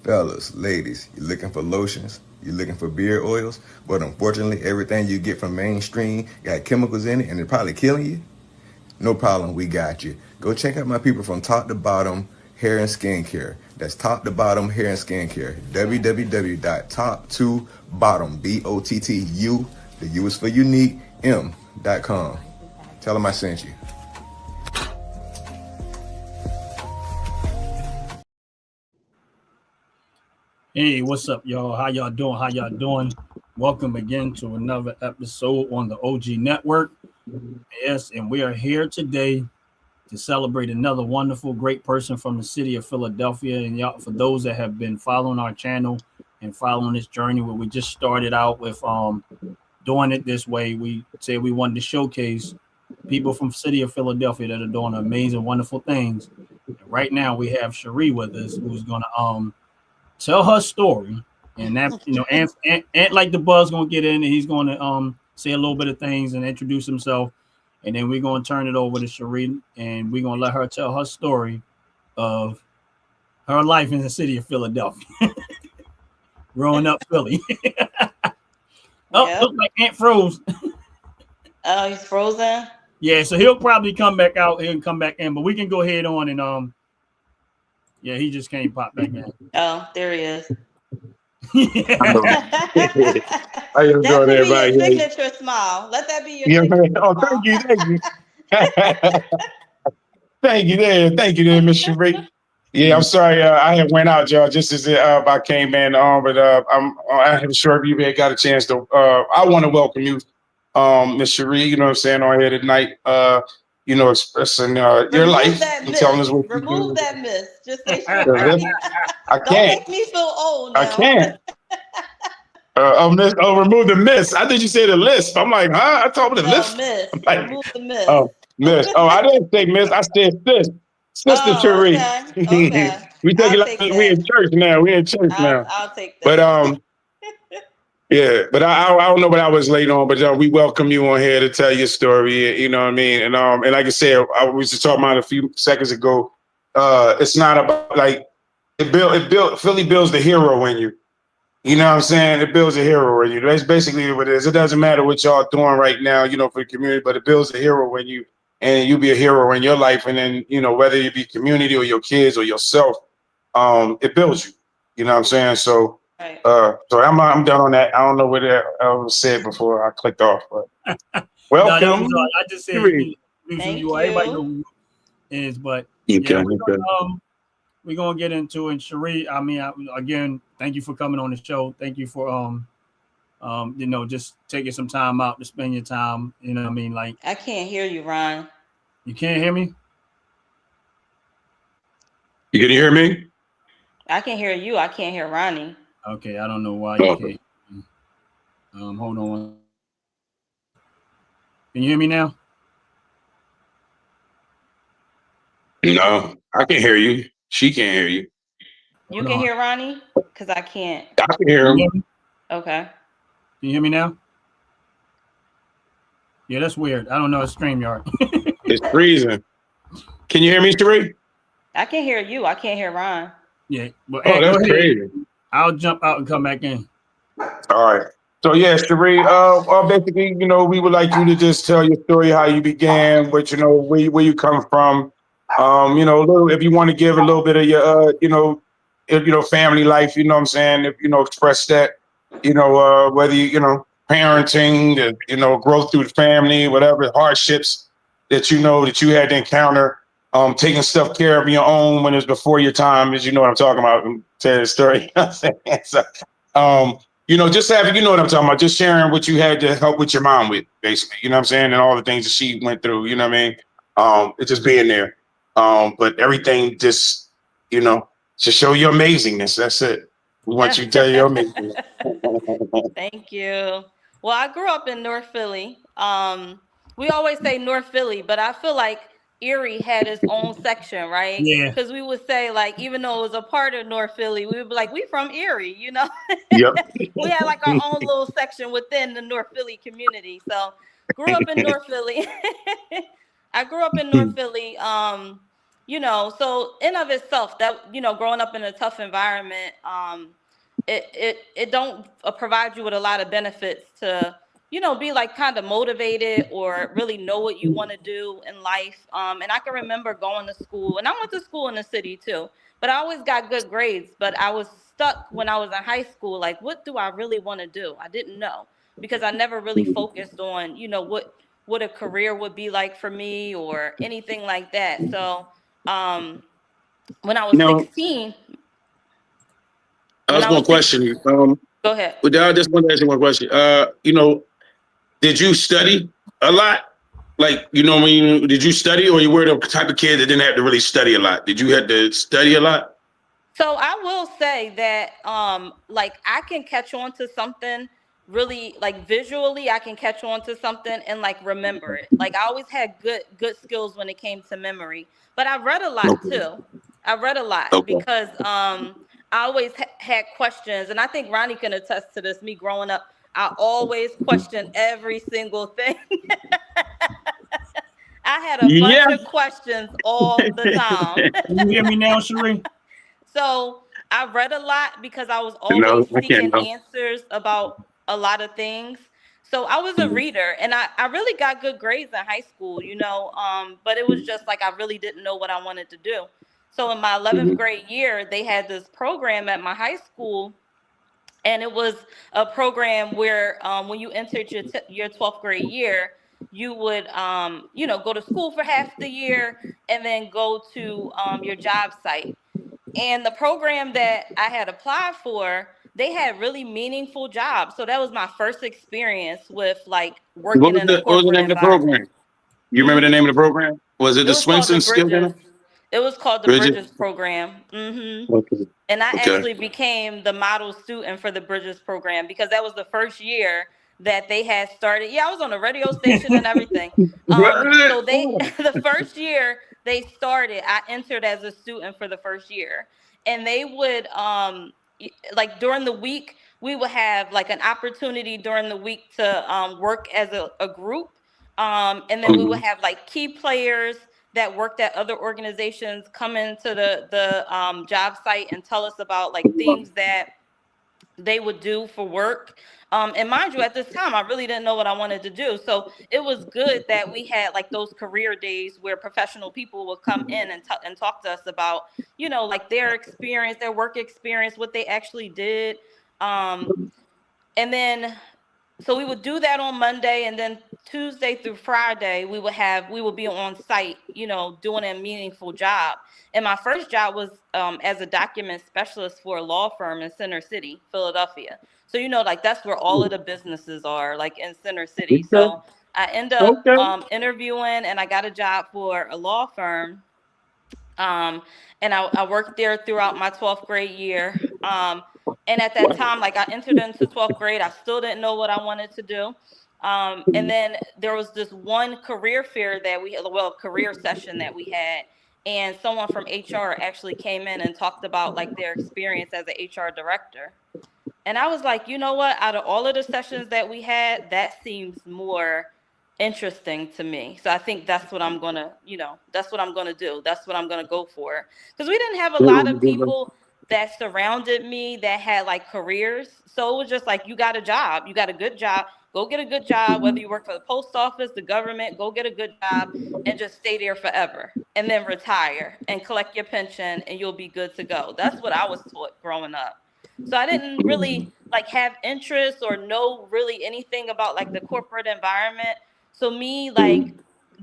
Fellas, ladies, you looking for lotions? You looking for beard oils? But unfortunately, everything you get from mainstream got chemicals in it and they're probably killing you? No problem, we got you. Go check out my people from Top to Bottom Hair and Skincare. That's Top to Bottom Hair and Skincare. www.top2bottom, BOTTU, the U is for unique, M.com. Tell them I sent you. Hey, what's up, y'all? How y'all doing? How y'all doing? Welcome again to another episode on the OG Network. Yes, and we are here today to celebrate another wonderful, great person from the city of Philadelphia. And y'all, for those that have been following our channel and following this journey, where we just started out with doing it this way, we said we wanted to showcase people from the city of Philadelphia that are doing amazing, wonderful things. And right now, we have Cherie with us, who's gonna tell her story, and that and like the buzz gonna get in, and he's gonna say a little bit of things and introduce himself, and then we're gonna turn it over to Cherie, and we're gonna let her tell her story of her life in the city of Philadelphia, growing up Philly. Look like Aunt froze. Oh, he's frozen. Yeah, so he'll probably come back out. He'll come back in, but we can go ahead on and yeah, he just can't pop back in. Oh, there he is. How you doing, everybody? Your signature smile. Let that be your signature Oh, smile. thank you. Thank you there, Miss Cherie. Yeah, I'm sorry. I had went out, y'all, just as I came in on, but I'm sure you had got a chance to. I want to welcome you, Miss Cherie. You know what I'm saying, on here tonight. Expressing your life and telling us what you do. Remove that miss. Just say I Don't can't. make me feel old now. I can't. Remove the miss. I think you said the lisp. I'm like, huh? I told me the lisp. Miss. Like, remove the miss. Oh, miss. Oh, I didn't say miss. I said sis. Sister Cherie. Okay. We take it like we in church now. We in church now. I'll take that. But yeah. But I don't know what I was late on. But we welcome you on here to tell your story. You know what I mean? And like I said, I was just talking about a few seconds ago. It's not about like Philly builds the hero in you. You know what I'm saying? It builds a hero in you. That's basically what it is. It doesn't matter what y'all doing right now, for the community, but it builds a hero in you, and you be a hero in your life. And then, whether it be community or your kids or yourself, it builds you. You know what I'm saying? So, right. So I'm done on that. I don't know what I was said before I clicked off, but welcome. No, I just said Thank you. Everybody know who is, but we're gonna get into it. And Cherie, again, thank you for coming on the show. Thank you for just taking some time out to spend your time. You know what I mean? Like, I can't hear you, Ron. You can't hear me? You can hear me? I can hear you. I can't hear Ronnie. Okay, I don't know why you can't. Hold on. Can you hear me now? No, I can hear you. She can't hear you. You can hear Ronnie? Because I can't. I can hear him. Okay. Can you hear me now? Yeah, that's weird. I don't know. It's StreamYard. It's freezing. Can you hear me, Cherie? I can hear you. I can't hear Ron. Yeah. But that's crazy. I'll jump out and come back in. All right. So yeah, Cherie, basically, we would like you to just tell your story, how you began, but where you come from. A little, if you want to give a little bit of your, family life, you know what I'm saying? If, express that, whether parenting, growth through the family, whatever hardships that that you had to encounter, taking stuff care of your own when it's before your time, as you know what I'm talking about, and tell the story. So, just having, you know what I'm talking about, just sharing what you had to help with your mom with, basically, you know what I'm saying? And all the things that she went through, you know what I mean? It's just being there. But everything just, to show your amazingness. That's it. We want you to tell your amazingness. Thank you. Well, I grew up in North Philly. We always say North Philly, but I feel like Erie had its own section, right? Yeah. Because we would say, like, even though it was a part of North Philly, we would be like, we from Erie, Yep. We had like our own little section within the North Philly community. So grew up in North Philly. I grew up in North Philly. So in of itself, that, growing up in a tough environment, it don't provide you with a lot of benefits to, be like kind of motivated or really know what you want to do in life. And I can remember going to school, and I went to school in the city too, but I always got good grades, but I was stuck when I was in high school. Like, what do I really want to do? I didn't know, because I never really focused on, what a career would be like for me or anything like that. So, when I was Now, 16, I when was I going was to question 16, you. go ahead. But I just want to ask you one question. Did you study a lot? Like, did you study, or you were the type of kid that didn't have to really study a lot? Did you have to study a lot? So I will say that, like, I can catch on to something really, like, visually. I can catch on to something and like remember it. Like, I always had good skills when it came to memory. But I read a lot Okay. too. I read a lot Okay. because I always had questions, and I think Ronnie can attest to this. Me growing up, I always questioned every single thing. I had a bunch Yeah. of questions all the time. Can you hear me now, Sheree? So I read a lot because I was No, always I can't. seeking No. answers about a lot of things. So I was a reader, and I really got good grades in high school, but it was just like I really didn't know what I wanted to do. So in my 11th grade year, they had this program at my high school, and it was a program where, when you entered your 12th grade year, you would, go to school for half the year and then go to, your job site. And the program that I had applied for, they had really meaningful jobs. So that was my first experience with like What working was in a the corporate name of the environment. program? You remember the name of the program? Was it It the was called the Swinson Skill Bridges. Center? It was called the Bridget? Bridges program. Okay. And I Okay. actually became the model student for the Bridges program because that was the first year that they had started. Yeah, I was on a radio station and everything. So the first year they started, I entered as a student for the first year. And they would, like, during the week, we would have like an opportunity during the week to, work as a group. And then we would have like key players that worked at other organizations come into the job site and tell us about like things that they would do for work. And mind you, at this time, I really didn't know what I wanted to do. So it was good that we had like those career days where professional people would come in and talk to us about, like their experience, their work experience, what they actually did. And then, so we would do that on Monday, and then Tuesday through Friday, we would be on site, doing a meaningful job. And my first job was, as a document specialist for a law firm in Center City, Philadelphia. So, like that's where all of the businesses are, like in Center City. So I end up, interviewing, and I got a job for a law firm. And I worked there throughout my 12th grade year. And at that time, like I entered into 12th grade, I still didn't know what I wanted to do. And then there was this one career fair career session that we had. And someone from HR actually came in and talked about like their experience as an HR director. And I was like, you know what, out of all of the sessions that we had, that seems more interesting to me. So I think that's what I'm gonna, that's what I'm gonna do. That's what I'm gonna go for. Because we didn't have a lot of people that surrounded me that had like careers. So it was just like, you got a job, you got a good job, go get a good job, whether you work for the post office, the government, go get a good job and just stay there forever and then retire and collect your pension and you'll be good to go. That's what I was taught growing up. So I didn't really like have interest or know really anything about like the corporate environment. So me like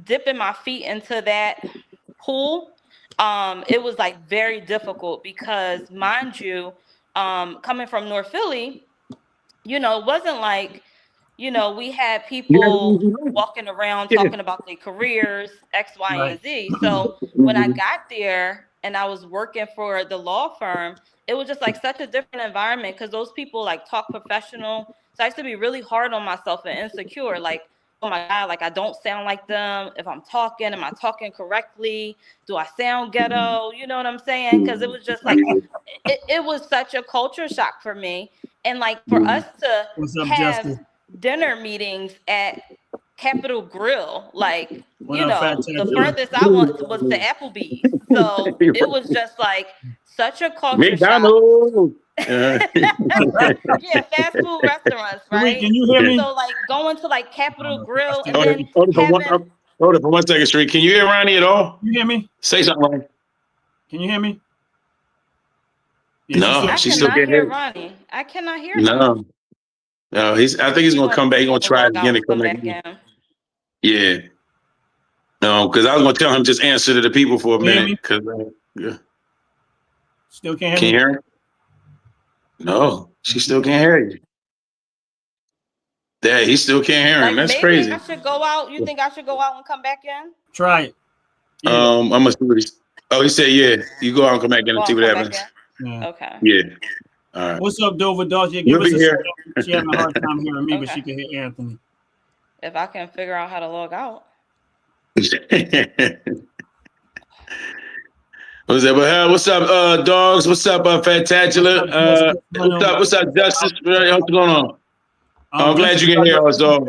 dipping my feet into that pool, it was like very difficult because, mind you, coming from North Philly, it wasn't like, we had people walking around talking about their careers, X, Y, and Z. So when I got there and I was working for the law firm, it was just like such a different environment because those people like talk professional. So I used to be really hard on myself and insecure. Like, oh my God, like I don't sound like them. If I'm talking, am I talking correctly? Do I sound ghetto? You know what I'm saying? Because it was just like, it was such a culture shock for me. And like for us to What's up, have Justin? dinner meetings at Capitol Grill, like What you up, know, Fat the Ted? furthest I went was to Applebee's. So it was just like such a culture shock. McDonald's. Yeah, fast food restaurants, Sheree, right? can you hear me? So like going to like Capitol Grill and Hold then having Hold it for 1 second, Street. Can you hear Ronnie at all? You hear me? Say something, Ronnie. Can you hear me? Yeah, No, I she still cannot can't hear hear. Ronnie. I cannot hear him. No, no. I think he's gonna come back. He's gonna try it log out again and and come come back back in. in. Yeah. No, because I was gonna tell him just answer to the people for a Can you hear minute. me? Because yeah. Still can't Can hear you me? hear him? No, she still can't hear you. Yeah, he still can't hear him. Like That's maybe crazy. I should go out. You think I should go out and come back in? Try it. Yeah. I'm gonna see what he said, yeah. You go out and come back in Go and out see and what come happens. back in? Yeah. Okay. Yeah. All right. What's up, Dover Dodge? Yeah, give You'll us be a here. second. She having a hard time hearing me, but Okay. she can hear Anthony. If I can figure out how to log out. What's up? What's up, dogs? What's up, Fantacular? What's up, Justice? What's going on? I'm glad you can hear us, dog.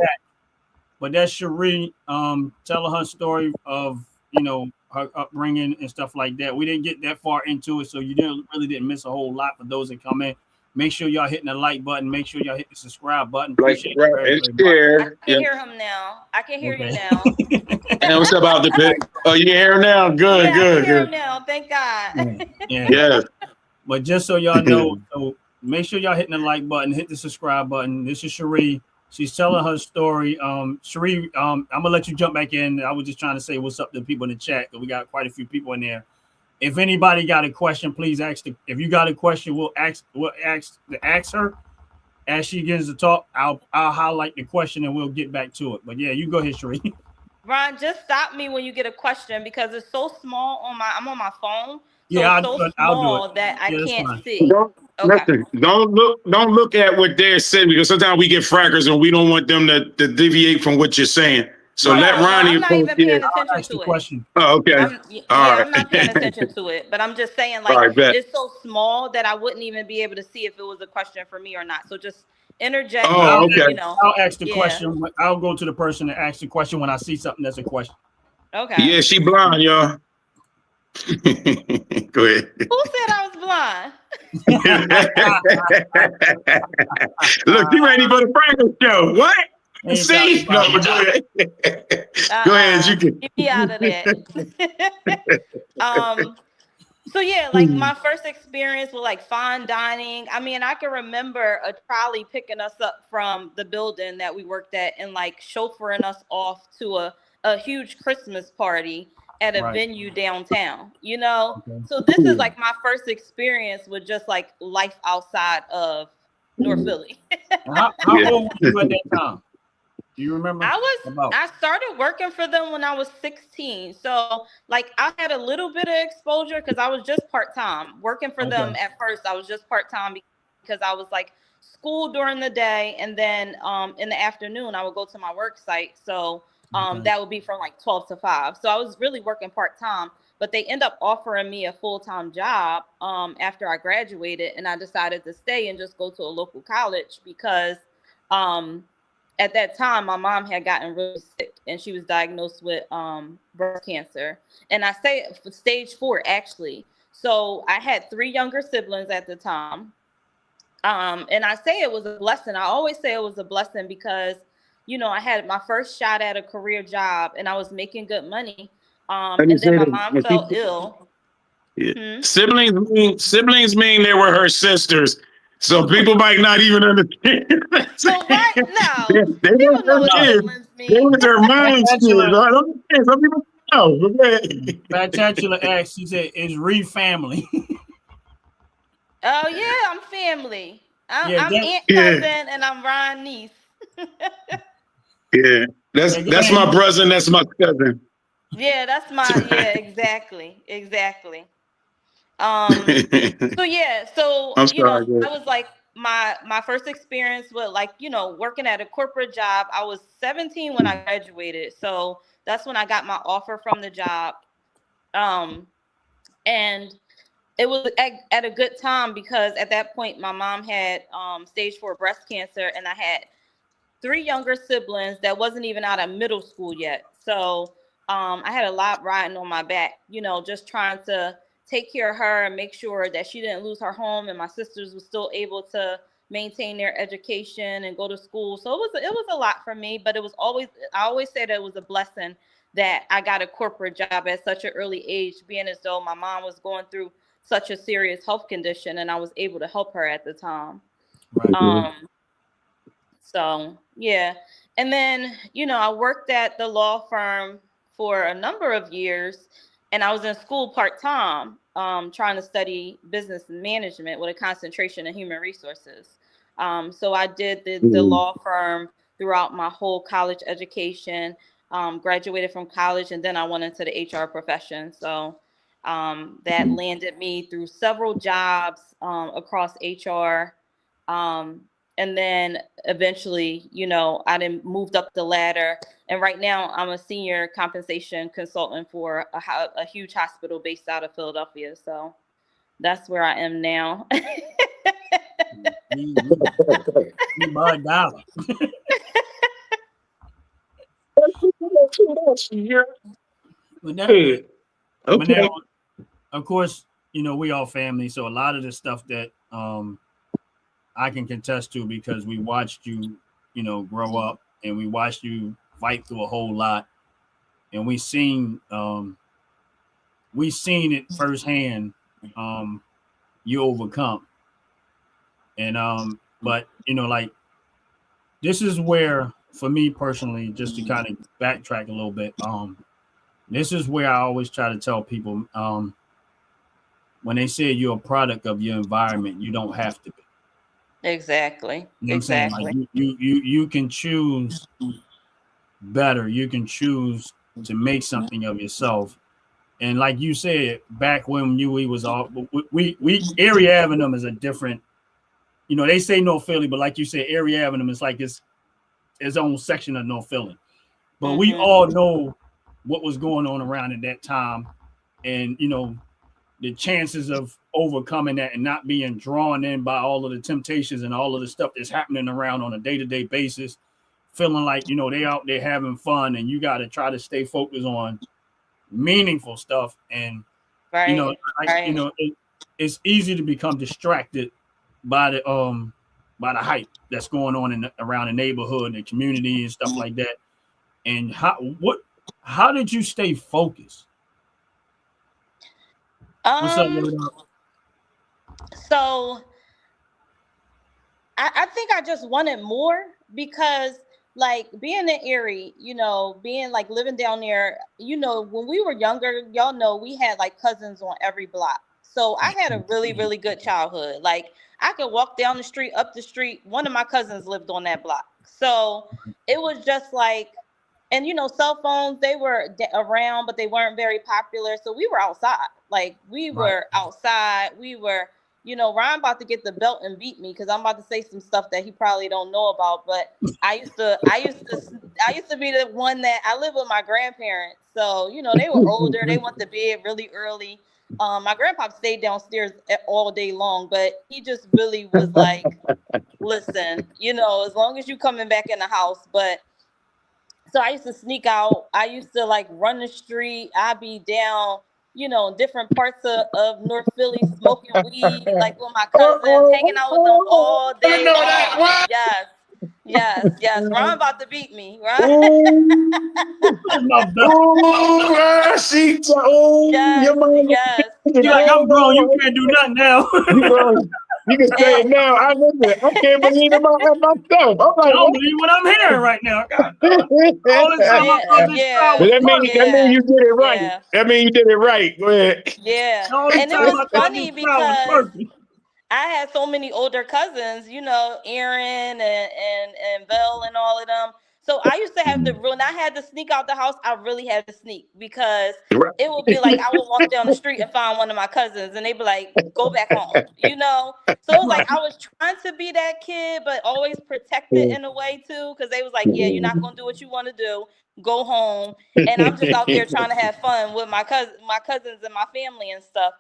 But that's Cherie telling her story of, you know, her upbringing and stuff like that. We didn't get that far into it, so you didn't miss a whole lot for those that come in. Make sure y'all hitting the like button. Make sure y'all hit the subscribe button. Appreciate it very, very much. I can hear him now. I can hear you now. And what's up out the pit? Oh, you can hear him now? Good, Yeah, I good, can hear him good. now. Thank God. Yeah. Yes. But just so y'all know, so make sure y'all hitting the like button, hit the subscribe button. This is Cherie. She's telling her story. Cherie, I'm gonna let you jump back in. I was just trying to say what's up to the people in the chat, because we got quite a few people in there. If anybody got a question, please ask. If you got a question, we'll ask her as she begins to talk. I'll highlight the question and we'll get back to it. But yeah, you go ahead, Cherie. Ron, just stop me when you get a question because it's so small I'm on my phone. So Yeah, it's so I'll small do it. that I Yeah, that's can't fine. see. Listen, don't look at what they're saying, because sometimes we get frackers and we don't want them to deviate from what you're saying. So No, let Ronnie. I'm not even paying I'll attention ask the to it. question. Oh, okay. I'm not paying attention to it, but I'm just saying, like, All right, bet. it's so small that I wouldn't even be able to see if it was a question for me or not. So just interject. Oh, okay. You know. I'll ask the question. I'll go to the person that asks the question when I see something that's a question. Okay. Yeah, she blind, y'all. Go ahead. Who said I was blind? Look, you ready for the Franklin show? What? See? No, but go ahead. Go ahead. You can. Get me out of that. So yeah, like my first experience with like fine dining. I mean, I can remember a trolley picking us up from the building that we worked at and like chauffeuring us off to a huge Christmas party at a venue downtown, you know? Okay. So this is like my first experience with just like life outside of North Philly. How old were you at that time? Do you remember? I started working for them when I was 16. So like I had a little bit of exposure because I was just part-time working for them at first. I was just part-time because I was like school during the day. And then in the afternoon, I would go to my work site. So that would be from like 12 to 5. So I was really working part-time, but they end up offering me a full-time job after I graduated. And I decided to stay and just go to a local college because at that time, my mom had gotten really sick and she was diagnosed with breast cancer. And I say stage 4, actually. So I had 3 younger siblings at the time. And I say it was a blessing. I always say it was a blessing because, you know, I had my first shot at a career job and I was making good money. And then my mom fell ill. Yeah. Siblings mean they were her sisters. So people might not even understand. So what? No. They were her kids. They were her mom's kids. I don't understand. Some people know. Fantacular asks, he said, is Reed family? Oh yeah, I'm family. I'm aunt cousin and I'm Ron niece. Yeah. That's my brother and that's my cousin. Yeah, that's my exactly. So yeah, so you know, that was like my first experience with like, you know, working at a corporate job. I was 17 when I graduated. So that's when I got my offer from the job. And it was at a good time because at that point my mom had stage 4 breast cancer and I had 3 younger siblings that wasn't even out of middle school yet. So I had a lot riding on my back, just trying to take care of her and make sure that she didn't lose her home, and my sisters were still able to maintain their education and go to school. So it was a lot for me, but I always said it was a blessing that I got a corporate job at such an early age, being as though my mom was going through such a serious health condition and I was able to help her at the time. Right. So yeah. And then, I worked at the law firm for a number of years, and I was in school part-time, trying to study business management with a concentration in human resources. So I did the law firm throughout my whole college education, graduated from college, and then I went into the HR profession. So that landed me through several jobs across HR. And then eventually, I then moved up the ladder. And right now I'm a senior compensation consultant for a huge hospital based out of Philadelphia. So that's where I am now. $1 dollar. But that, but now, of course, we all family. So a lot of the stuff that I can contest to, because we watched you, grow up, and we watched you fight through a whole lot, and we seen it firsthand. You overcome, and but like, this is where, for me personally, just to kind of backtrack a little bit, this is where I always try to tell people, when they say you're a product of your environment, you don't have to be. Exactly. You know what Exactly. I'm saying? Like, you can choose better. You can choose to make something of yourself. And like you said, back when we was all, we Erie Avenue is a different, they say North Philly, but like you said, Erie Avenue is like its own section of North Philly. But we all know what was going on around at that time, and the chances of overcoming that and not being drawn in by all of the temptations and all of the stuff that's happening around on a day-to-day basis, feeling like, they out there having fun, and you got to try to stay focused on meaningful stuff. And, Right. it's easy to become distracted by the hype that's going on around the neighborhood, the community, and stuff like that. And how did you stay focused? What's up, Word Up? So I think I just wanted more, because like being in Erie, being like living down there, when we were younger, y'all know we had like cousins on every block. So I had a really, really good childhood. Like I could walk down the street, up the street. One of my cousins lived on that block. So it was just like, and cell phones, they were around, but they weren't very popular. So we were outside. Like we were outside. We were, Ryan about to get the belt and beat me, because I'm about to say some stuff that he probably don't know about. But I used to be the one that I lived with my grandparents. So, they were older. They went to bed really early. My grandpa stayed downstairs all day long, but he just really was like, listen, as long as you coming back in the house. But so I used to sneak out. I used to like run the street. I'd be down, different parts of North Philly smoking weed, like with my cousins, hanging out with them all day long. Yes. Ron about to beat me, right? Yes. You're like, I'm grown. You can't do nothing now. You can say it now. I can't believe it myself. I'm like, I don't believe what I'm hearing right now. God, all this time but that means you did it right. Yeah. That means you did it right. Go ahead. Yeah. And it was funny because I had so many older cousins, Aaron and Belle and all of them. So I used to have to, when I had to sneak out the house, I really had to sneak, because it would be like I would walk down the street and find one of my cousins, and they'd be like, go back home, So it was like I was trying to be that kid, but always protected in a way too, because they was like, yeah, you're not going to do what you want to do. Go home. And I'm just out there trying to have fun with my cousins and my family and stuff.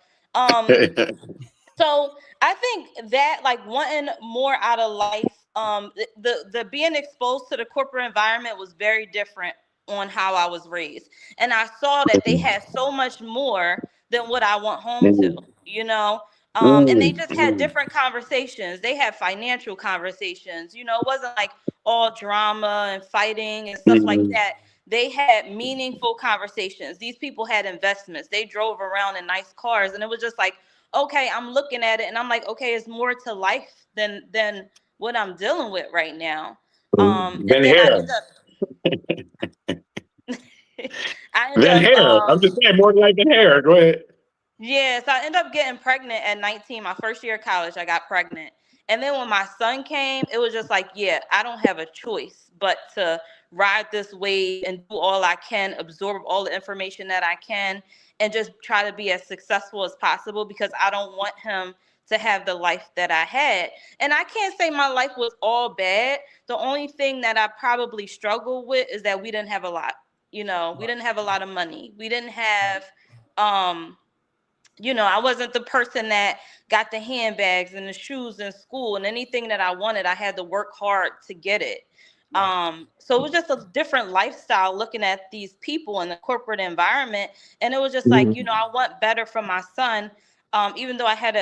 So I think that like wanting more out of life, the being exposed to the corporate environment was very different on how I was raised. And I saw that they had so much more than what I went home to, you know? And they just had different conversations. They had financial conversations, you know, it wasn't like all drama and fighting and stuff like that. They had meaningful conversations. These people had investments. They drove around in nice cars. And it was just like, okay, I'm looking at it and I'm like, okay, it's more to life than what I'm dealing with right now. And Than then hair. I Than end hair. up, I'm just saying more like than hair. Go ahead. yeah, so I ended up getting pregnant at 19. My first year of college, I got pregnant. And then when my son came, it was just like, yeah, I don't have a choice but to ride this wave and do all I can, absorb all the information that I can, and just try to be as successful as possible because I don't want him to have the life that I had. And I can't say my life was all bad. The only thing that I probably struggled with is that we didn't have a lot. You know, we didn't have a lot of money. We didn't have, you know, I wasn't the person that got the handbags and the shoes in school, and anything that I wanted, I had to work hard to get it. So it was just a different lifestyle looking at these people in the corporate environment. And it was just like, you know, I want better for my son. Even though I had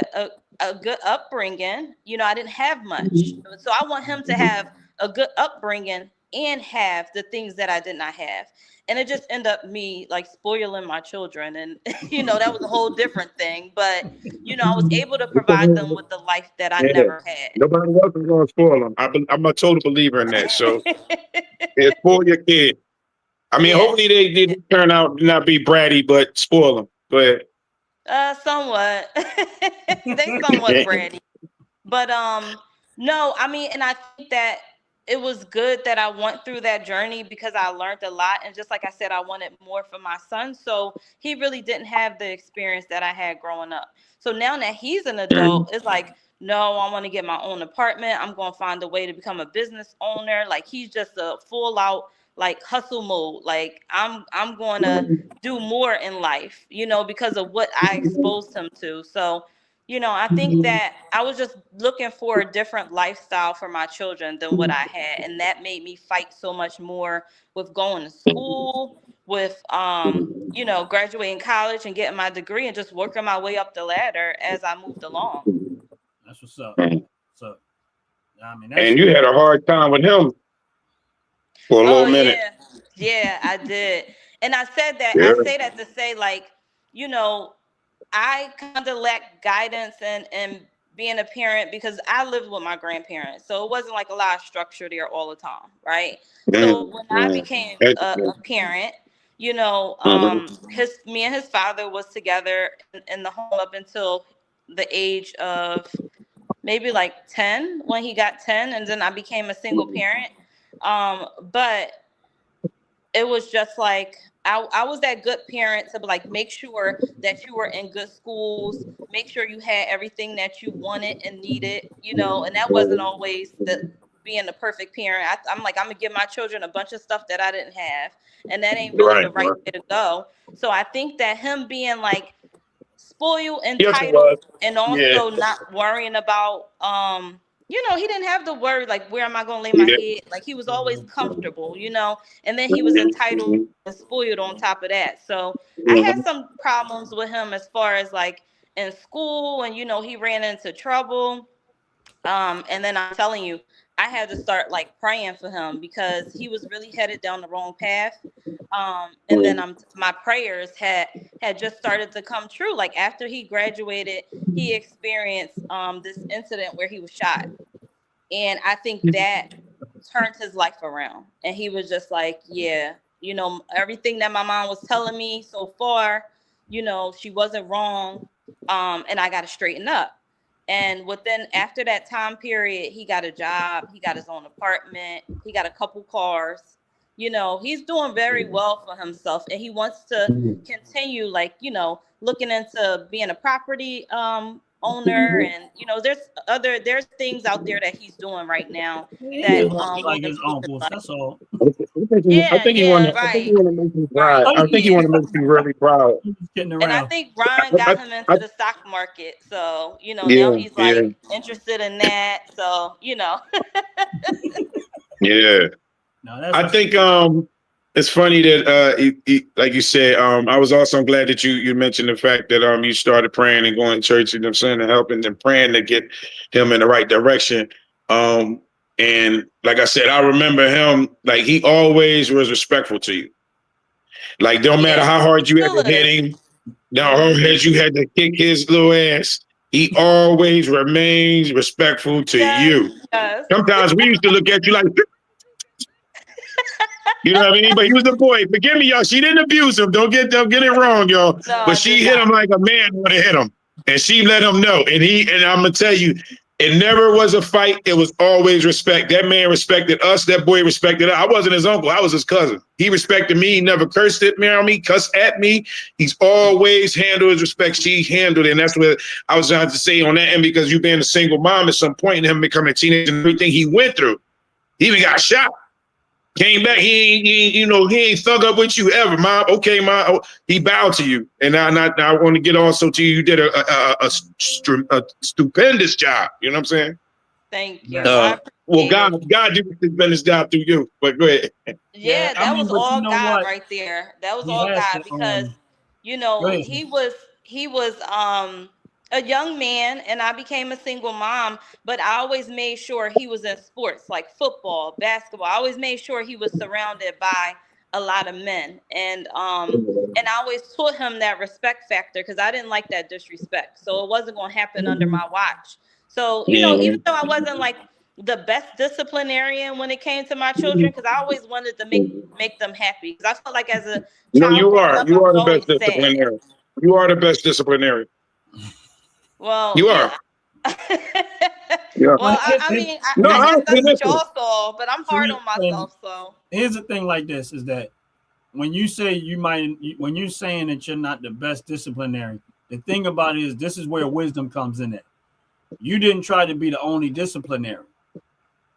a good upbringing, you know, I didn't have much. So I want him to have a good upbringing and have the things that I did not have. And it just ended up me like spoiling my children. And, you know, that was a whole different thing. But, you know, I was able to provide them with the life that I never had. Nobody else is going to spoil them. I'm a total believer in that. So yeah, spoil your kid. I mean, hopefully they didn't turn out to not be bratty, but spoil them. Go ahead. Somewhat. They somewhat bratty. But no, I mean, and I think that it was good that I went through that journey because I learned a lot. And just like I said, I wanted more for my son. So he really didn't have the experience that I had growing up. So now that he's an adult, it's like, no, I want to get my own apartment. I'm going to find a way to become a business owner. Like he's just a full out like hustle mode. Like I'm going to do more in life, you know, because of what I exposed him to. So, you know, I think that I was just looking for a different lifestyle for my children than what I had. And that made me fight so much more with going to school, with, you know, graduating college and getting my degree and just working my way up the ladder as I moved along. That's what's up. So, I mean, and you had a hard time with him for a little minute. Yeah, I did. And I said that, Yeah. I say that to say, like, you know, I kind of lacked guidance and being a parent because I lived with my grandparents. So it wasn't like a lot of structure there all the time, right? So when I became a parent, you know, me and his father was together in the home up until the age of maybe like 10 when he got 10, and then I became a single parent. But it was just like I was that good parent to like make sure that you were in good schools, make sure you had everything that you wanted and needed, you know, and that wasn't always being the perfect parent. I'm like, I'm gonna give my children a bunch of stuff that I didn't have, and that ain't really the right way to go. So I think that him being like spoiled, entitled, and also not worrying about you know, he didn't have to worry like where am I gonna lay my head? Like he was always comfortable, you know, and then he was entitled and spoiled on top of that. So I had some problems with him as far as like in school, and you know, he ran into trouble. And then I'm telling you, I had to start like praying for him because he was really headed down the wrong path. And then my prayers had just started to come true. Like after he graduated, he experienced this incident where he was shot. And I think that turned his life around. And he was just like, yeah, you know, everything that my mom was telling me so far, you know, she wasn't wrong. And I got to straighten up. And after that time period, he got a job, he got his own apartment, he got a couple cars. You know, he's doing very well for himself, and he wants to continue, like, you know, looking into being a property owner, and you know, there's things out there that he's doing right now that like his uncles. That's all. I think he want to make you proud. I think he want to make you really proud. And I think Brian got him into the stock market, so you know, now he's like interested in that. So you know, yeah. No, I think It's funny that like you said, I was also glad that you mentioned the fact that you started praying and going to church, you know what I'm saying, and helping and praying to get him in the right direction. And like I said, I remember him, like he always was respectful to you. Like don't matter how hard you had to hit him, how hard you had to kick his little ass, he always remains respectful to you. Yes. Sometimes we used to look at you like, you know what I mean? But he was the boy. Forgive me, y'all. She didn't abuse him. Don't get it wrong, y'all. No, but she hit him like a man would have hit him. And she let him know. And I'm gonna tell you, it never was a fight. It was always respect. That man respected us. That boy respected us. I wasn't his uncle. I was his cousin. He respected me. He never cursed at me, cussed at me. He's always handled his respect. She handled it. And that's what I was trying to say on that end, because you being a single mom at some point and him becoming a teenager and everything he went through. He even got shot. Came back, he ain't thug up with you ever, Mom. Okay, Mom. He bowed to you, and I want to get also to you. You did a stupendous job. You know what I'm saying? Thank you. Well, God did a stupendous job through you. But go ahead. Yeah, that was all God right there. That was all God, because he was a young man, and I became a single mom, but I always made sure he was in sports like football, basketball. I always made sure he was surrounded by a lot of men. And I always taught him that respect factor, because I didn't like that disrespect. So it wasn't going to happen under my watch. So, even though I wasn't like the best disciplinarian when it came to my children, because I always wanted to make them happy. Because I felt like as a child, you are the best disciplinarian. You are the best disciplinarian. Well, you are. Yeah. Well, I mean, I guess that's what y'all saw, but I'm hard on myself. So here's the thing: like this is that when you say when you're saying that you're not the best disciplinarian, the thing about it is this is where wisdom comes in. At you didn't try to be the only disciplinarian,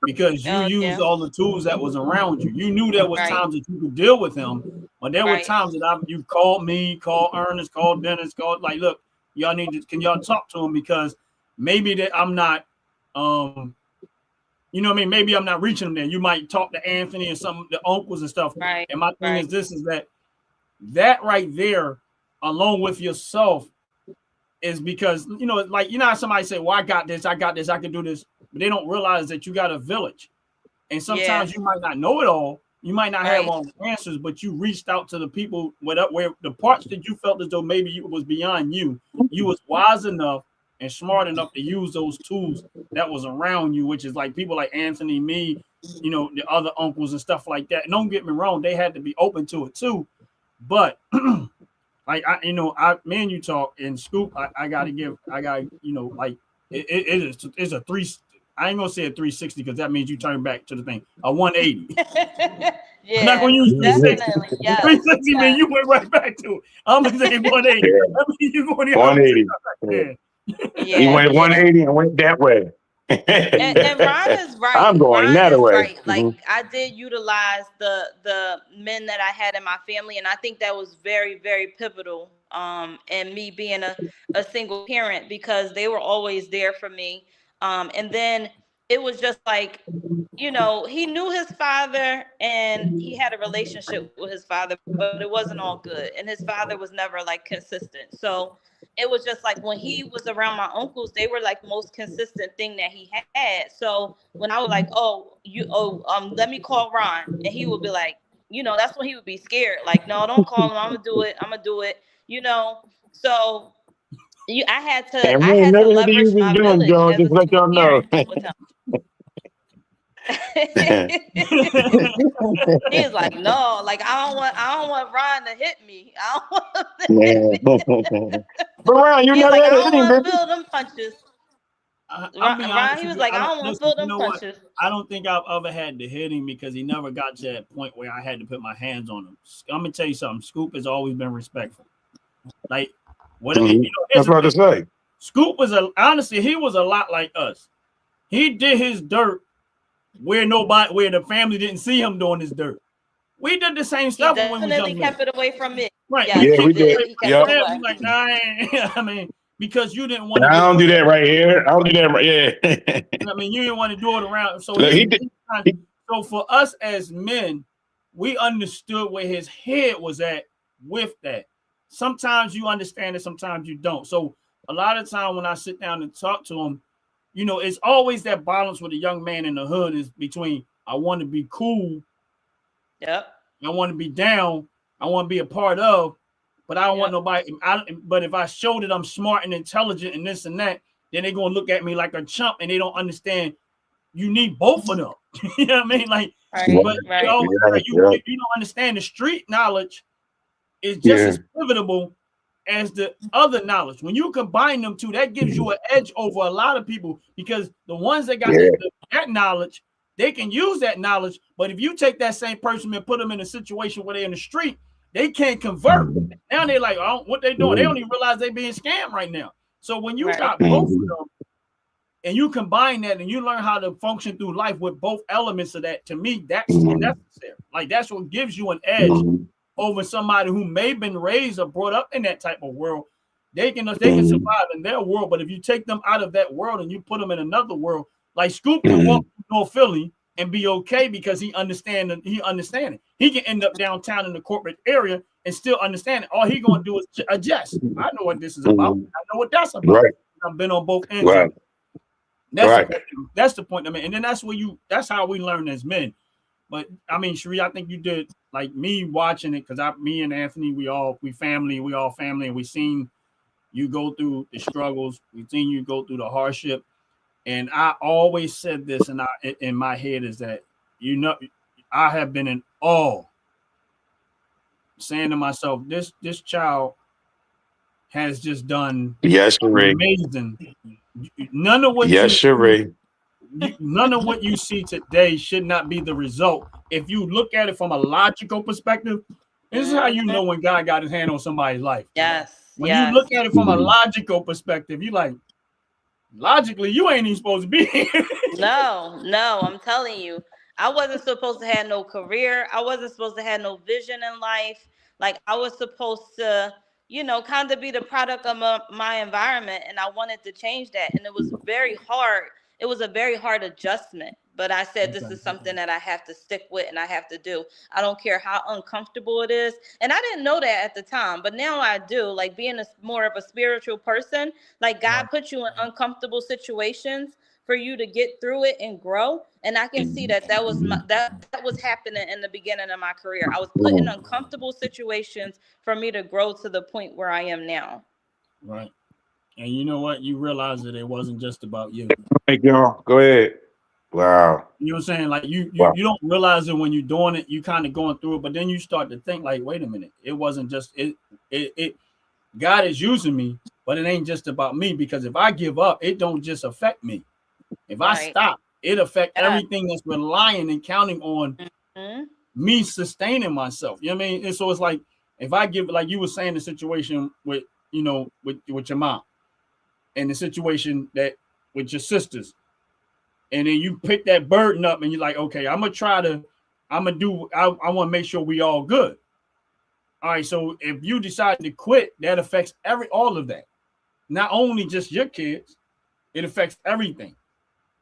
because you used all the tools that was around you. You knew there was times that you could deal with him, but there were times that you called me, called Ernest, called Dennis, called like, look. Y'all can y'all talk to him, because maybe that I'm not, maybe I'm not reaching him there. You might talk to Anthony and some of the uncles and stuff. Right. And my thing is that right there, along with yourself, is because, like, how somebody say, well, I got this, I can do this. But they don't realize that you got a village. And sometimes you might not know it all. You might not have all the answers, but you reached out to the people where the parts that you felt as though maybe it was beyond you. You was wise enough and smart enough to use those tools that was around you, which is like people like Anthony, me, the other uncles and stuff like that. And don't get me wrong, they had to be open to it too. But like me and you talk and Scoop, it's a three. I ain't gonna say a 360, because that means you turn back to the thing. A 180. Yeah, I'm not gonna use 360. Yes, 360 man, you went right back to it. I'm gonna say 180. Yeah. I mean, you going 180. He went 180 and went that way. and Ron is right. I'm going that way. Right. Like I did utilize the men that I had in my family, and I think that was very, very pivotal. And me being a single parent, because they were always there for me. And then it was just like, he knew his father and he had a relationship with his father, but it wasn't all good. And his father was never like consistent. So it was just like when he was around my uncles, they were like the most consistent thing that he had. So when I was like, let me call Ron, and he would be like, that's when he would be scared. Like, no, don't call him. I'm gonna do it. So I had to leverage my village. Just let y'all know. He's like, no, like I don't want Ron to hit me. I don't want him to hit me. But Ron, you never I don't want to feel them punches. Ron, he was like, I don't want to feel them punches. I don't think I've ever had to hit him, because he never got to that point where I had to put my hands on him. I'm gonna tell you something. Scoop has always been respectful. Like, whatever. That's what I say. Scoop was honestly, he was a lot like us. He did his dirt where the family didn't see him doing his dirt. We did the same stuff when we was young. Definitely kept it away from me. Right. Yeah, we did. Like, nah, I mean, because you didn't want to. I don't do that right here. I don't do that right. Yeah. I mean, you didn't want to do it around. So Look, he did. So for us as men, we understood where his head was at with that. Sometimes you understand it, sometimes you don't. So a lot of time when I sit down and talk to him, you know, it's always that balance with a young man in the hood is between I want to be cool, Yep. I want to be down, I want to be a part of, but I don't want nobody. But if I show that I'm smart and intelligent and this and that, then they're gonna look at me like a chump and they don't understand. You need both of them. You know what I mean? Like, but Right. you always, like, you don't understand the street knowledge is just as pivotal as the other knowledge. When you combine them two, that gives you an edge over a lot of people because the ones that got that knowledge, they can use that knowledge. But if you take that same person and put them in a situation where they're in the street, they can't convert. Now they're like, oh, what they doing? They don't even realize they're being scammed right now. So when you got both of them and you combine that and you learn how to function through life with both elements of that, to me, that's necessary. Like that's what gives you an edge over somebody who may have been raised or brought up in that type of world. They can survive in their world, but if you take them out of that world and you put them in another world, like Scoop can walk through North Philly and be okay because he understand it. He can end up downtown in the corporate area and still understand it. All he gonna do is adjust. I know what this is about. I know what that's about. Right. I've been on both ends. Right. That's the point. I mean, and then that's how we learn as men. But I mean, Sheree, I think you did like me watching it because me and Anthony, we all family, and we seen you go through the struggles, we seen you go through the hardship. And I always said this, and in my head is that, you know, I have been in awe, saying to myself, this child has just done amazing. None of what none of what you see today should not be the result. If you look at it from a logical perspective, this is how you know when God got his hand on somebody's life. Yes. When you look at it from a logical perspective, you like, logically, you ain't even supposed to be here. No, I'm telling you, I wasn't supposed to have no career. I wasn't supposed to have no vision in life. Like I was supposed to, you know, kind of be the product of my environment. And I wanted to change that. And it was very hard. It was a very hard adjustment. But I said, this is something that I have to stick with and I have to do. I don't care how uncomfortable it is. And I didn't know that at the time, but now I do. Like being more of a spiritual person, like God put you in uncomfortable situations for you to get through it and grow. And I can see that was that was happening in the beginning of my career. I was put in uncomfortable situations for me to grow to the point where I am now. Right. And you know what? You realize that it wasn't just about you. Thank y'all. Go ahead. Wow. You know what I'm saying? Like you don't realize it when you're doing it, you kind of going through it, but then you start to think like, wait a minute, it wasn't just it God is using me, but it ain't just about me, because if I give up, it don't just affect me. If I stop, it affects everything that's relying and counting on me sustaining myself. You know what I mean? And so it's like if I give, like you were saying, the situation with, you know, with your mom and the situation that with your sisters. And then you pick that burden up and you're like, okay, I want to make sure we all good. All right. So if you decide to quit, that affects all of that. Not only just your kids, it affects everything.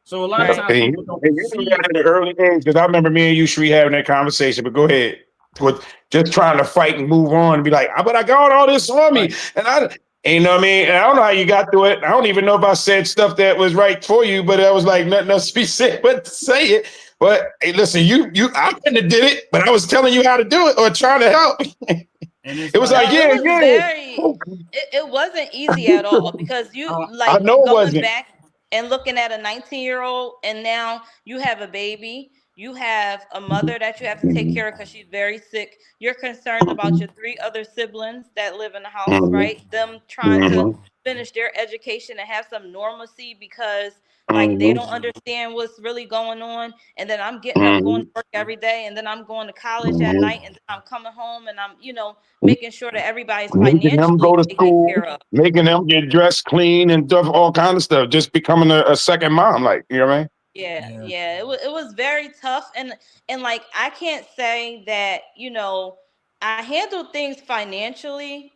So a lot of times people don't see that at an early age, because I remember me and you, Sheree, having that conversation, but go ahead. With just trying to fight and move on and be like, but I got all this on me. And you know what I mean? And I don't know how you got through it. I don't even know if I said stuff that was right for you, but I was like, nothing else to be said but to say it. But hey, listen, I couldn't have did it, but I was telling you how to do it or trying to help. It was like, it wasn't easy at all, because you like going back and looking at a 19-year-old, and now you have a baby. You have a mother that you have to take care of because she's very sick. You're concerned about your 3 other siblings that live in the house, right? Them trying to finish their education and have some normalcy, because like they don't understand what's really going on. And then I'm getting up, going to work every day, and then I'm going to college at night, and then I'm coming home and I'm, you know, making sure that everybody's financially making them go to school, taken care of. Making them get dressed clean and stuff, all kinds of stuff, just becoming a second mom, like, you know what I mean? Yeah. It was very tough. And like, I can't say that, you know, I handled things financially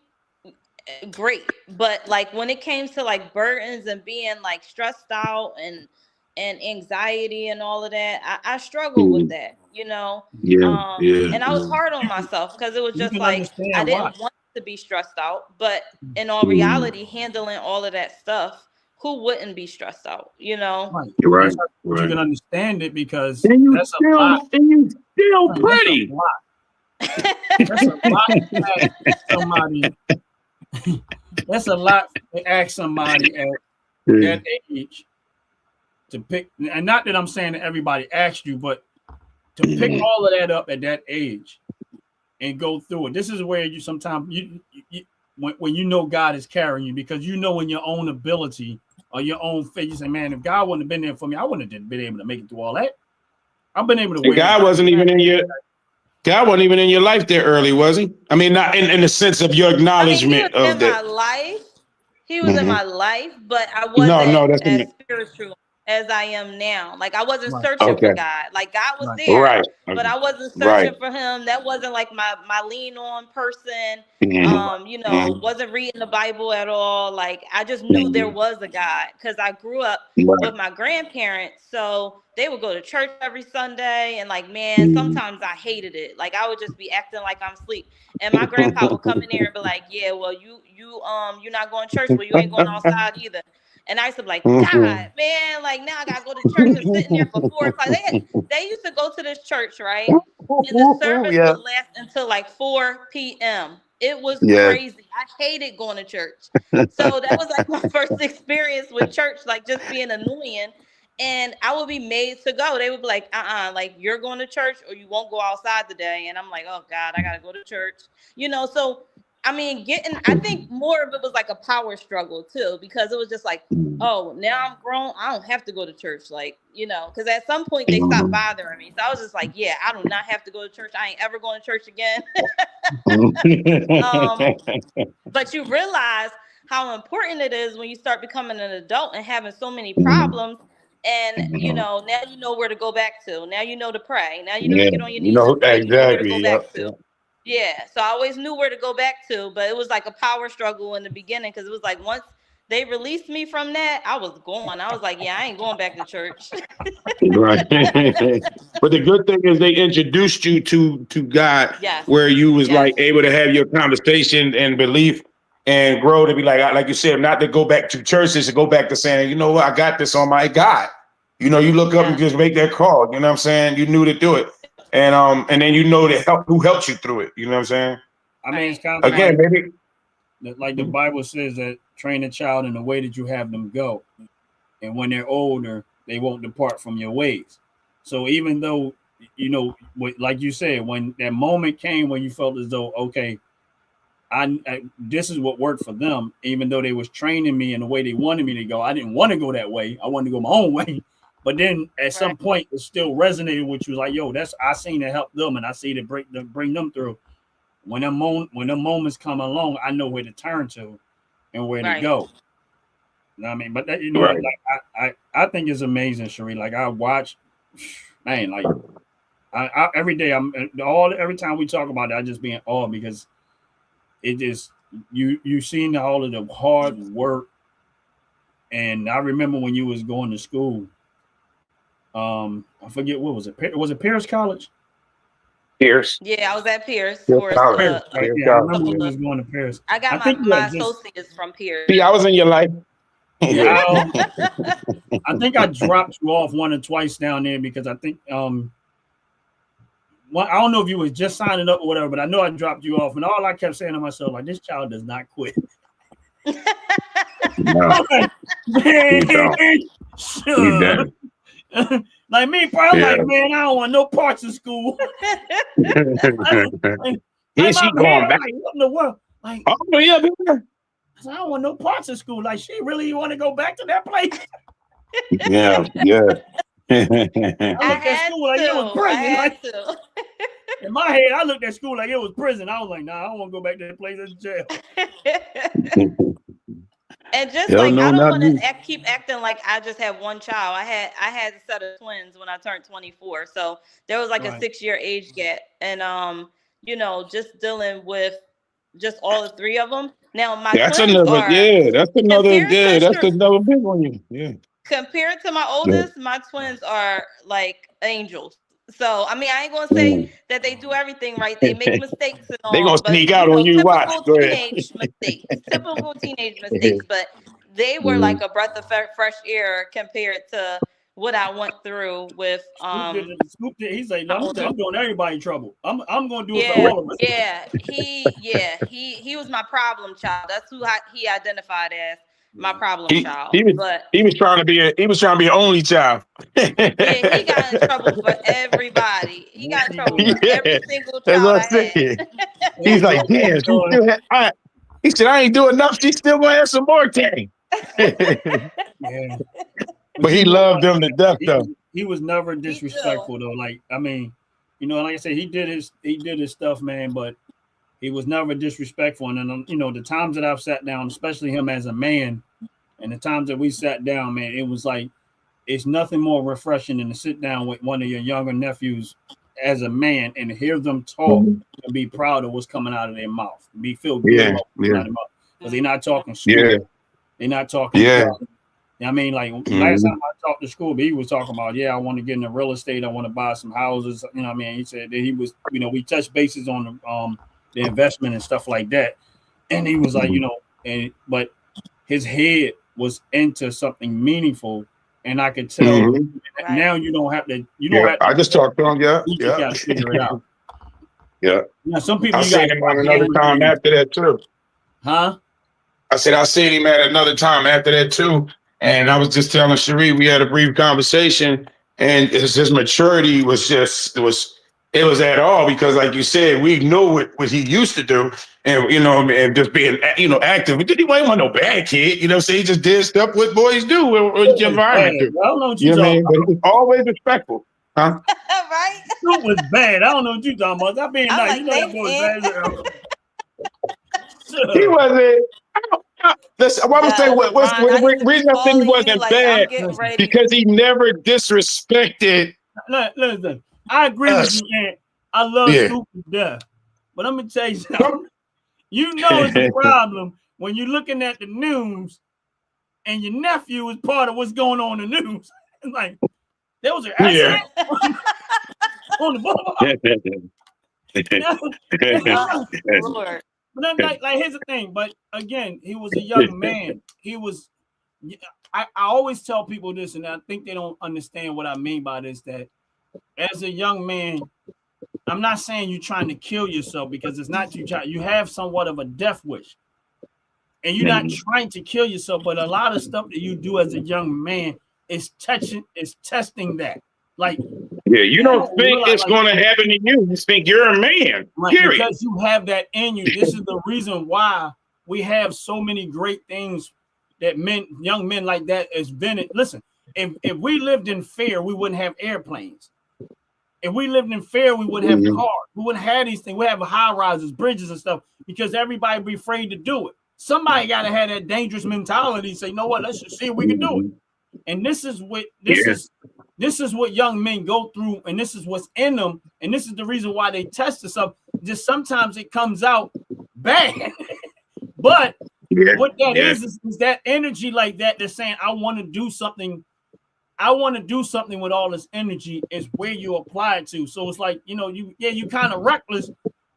great, but like when it came to like burdens and being like stressed out and and anxiety and all of that. I struggled with that, you know. Yeah, yeah. And I was hard on myself because it was You just can like I understand why. didn't want to be stressed out, but in all reality, handling all of that stuff, who wouldn't be stressed out, you know? Right. Right, That's how you right. can understand it because And you that's a lot. still That's pretty. a lot. That's a lot to ask somebody. That's a lot to ask somebody at that age to pick. And not that I'm saying that everybody asked you, but to pick all of that up at that age and go through it. This is where you sometimes when you know God is carrying you, because you know in your own ability or your own faith, you say, man, if God wouldn't have been there for me, I wouldn't have been able to make it through all that. I've been able to And God wasn't even in your life there early, was he? I mean, not in the sense of your acknowledgement I mean, of that. He was in my life, but I No, wasn't that's as spiritual as I am now. Like I wasn't Right. searching Okay. for God. Like God was Right. there, Right. but I wasn't Right. searching for him. That wasn't like my lean on person. Mhm. You know, wasn't reading the Bible at all. Like I just knew there was a God because I grew up with my grandparents. So they would go to church every Sunday, and like, man, sometimes I hated it. Like I would just be acting like I'm asleep. And my grandpa would come in there and be like, yeah, well, you're not going to church, well, you ain't going outside either. And I used to be like, God, man, like now I gotta go to church and sit in there for 4 o'clock. They used to go to this church, right? And the service would last until like 4 p.m. It was crazy. I hated going to church. So that was like my first experience with church, like just being annoying. And I would be made to go. They would be like, like you're going to church or you won't go outside today. And I'm like, oh God, I gotta go to church. You know, so I mean, I think more of it was like a power struggle too, because it was just like, oh, now I'm grown. I don't have to go to church. Like, you know, because at some point they stopped bothering me. So I was just like, yeah, I do not have to go to church. I ain't ever going to church again. But you realize how important it is when you start becoming an adult and having so many problems. And, you know, now you know where to go back to. Now you know to pray. Now you know to get on your knees and pray. You know where to go back to. Yeah, so I always knew where to go back to, but it was like a power struggle in the beginning because it was like once they released me from that, I was gone. I was like, yeah, I ain't going back to church. Right. But the good thing is they introduced you to God, where you was like able to have your conversation and belief and grow to be like you said, not to go back to churches, to go back to saying, you know what, I got this on my God. You know, you look up and just make that call. You know what I'm saying? You knew to do it. And then you know who helped you through it. You know what I'm saying? I mean, it's kind of again, maybe like the Bible says that train a child in the way that you have them go, and when they're older, they won't depart from your ways. So even though, you know, like you said, when that moment came when you felt as though, okay, I this is what worked for them, even though they was training me in the way they wanted me to go. I didn't want to go that way. I wanted to go my own way. But then at some point it still resonated with you, like, yo, I seen it help them and I see it bring them through. When them moments come along, I know where to turn to and where to go. You know what I mean? But that, you know, like I think it's amazing, Sheree. Like I watch, man, like I every day every time we talk about it, I just be in awe because it just you seen all of the hard work. And I remember when you was going to school. I forget what was it. Was it Pierce College? Pierce. Yeah, I was at Pierce. Pierce. I remember we was going to Pierce. I got my associates from Pierce. See, I was in your life. Yeah, I think I dropped you off one or twice down there because I think I don't know if you was just signing up or whatever, but I know I dropped you off, and all I kept saying to myself, like, this child does not quit. No. Man, sure. Like me, probably like, man, I don't want no parts of school. Is she going back? Like, what in the world? Like, oh yeah, man. I don't want no parts of school. Like, she really want to go back to that place? Yeah. I looked at school like it was prison. Like, in my head, I looked at school like it was prison. I was like, nah, I don't want to go back to that place. It's jail. And just like I don't want to keep acting like I just have one child. I had a set of twins when I turned 24, so there was like a 6-year age gap, and you know, just dealing with just all the 3 of them. Now my that's another big one. Yeah. compared to my oldest, my twins are like angels. So I mean, I ain't gonna say that they do everything right. They make mistakes and They gonna all, but sneak out on you. Watch. typical Go ahead. teenage mistakes. Typical teenage mistakes. But they were like a breath of fresh air compared to what I went through with Scoop did. He's like, I'm doing everybody trouble. I'm gonna do it yeah, for all of us. He was my problem child. That's who he identified as my problem child. He was trying to be an only child. Yeah, he got in trouble for everybody. He got in trouble for every single child I had. He's like, damn, he said, I ain't doing enough. She's still gonna have some more game. Yeah. But he loved them to death, though. He was never disrespectful, though. Like, I mean, you know, like I said, he did his stuff, man, but he was never disrespectful. And then, you know, the times that I've sat down, especially him as a man, and the times that we sat down, man, it was like, it's nothing more refreshing than to sit down with one of your younger nephews as a man and hear them talk and be proud of what's coming out of their mouth. Feel good about what's coming out of their mouth. Because they're not talking school. They're not talking about, I mean, like last time I talked to school, he was talking about, I want to get into real estate. I want to buy some houses. You know what I mean? He said that he was, you know, we touched bases on the investment and stuff like that. And he was like, you know, but his head was into something meaningful. And I could tell now you don't have to, I just talked to him. You just got to figure it out. Yeah. You know, some people, I seen him on another time after that too. Huh? I said, I seen him at another time after that too. And I was just telling Cherie, we had a brief conversation, and his maturity was at all, because like you said, we know what he used to do, and, you know, and just being, you know, active. He ain't want no bad kid, you know, so he just did stuff what boys do with the environment do. I don't know what you know what I mean? But he was always respectful. Huh? Right? It was bad. I don't know what you talking about. That being nice. You know that boy was bad. He wasn't. Listen, I would say the reason I think he wasn't bad because he never disrespected. Listen, I agree with you, man. I love Scoop to death, but I'm gonna tell you something. You know it's a problem when you're looking at the news and your nephew is part of what's going on in the news. Like there was an accident on the boulevard. But I'm like here's the thing. But again, he was a young man. He was. I always tell people this, and I think they don't understand what I mean by this. That as a young man, I'm not saying you're trying to kill yourself, because it's not you trying. You have somewhat of a death wish, and you're not trying to kill yourself. But a lot of stuff that you do as a young man is testing that. Like, you don't think it's going to happen to you. You think you're a man. Right, period. Because you have that in you. This is the reason why we have so many great things that young men like that has been. Listen, if we lived in fear, we wouldn't have airplanes. If we lived in fear, we wouldn't have cars. We wouldn't have these things. We have high rises, bridges, and stuff, because everybody would be afraid to do it. Somebody got to have that dangerous mentality and say, you know what, let's just see if we can do it. And this is what young men go through, and this is what's in them, and this is the reason why they test this up. Just sometimes it comes out bad, but what that is that energy like that. They're saying, I want to do something. I want to do something with all this energy. Is where you apply it to. So it's like, you know, you kind of reckless,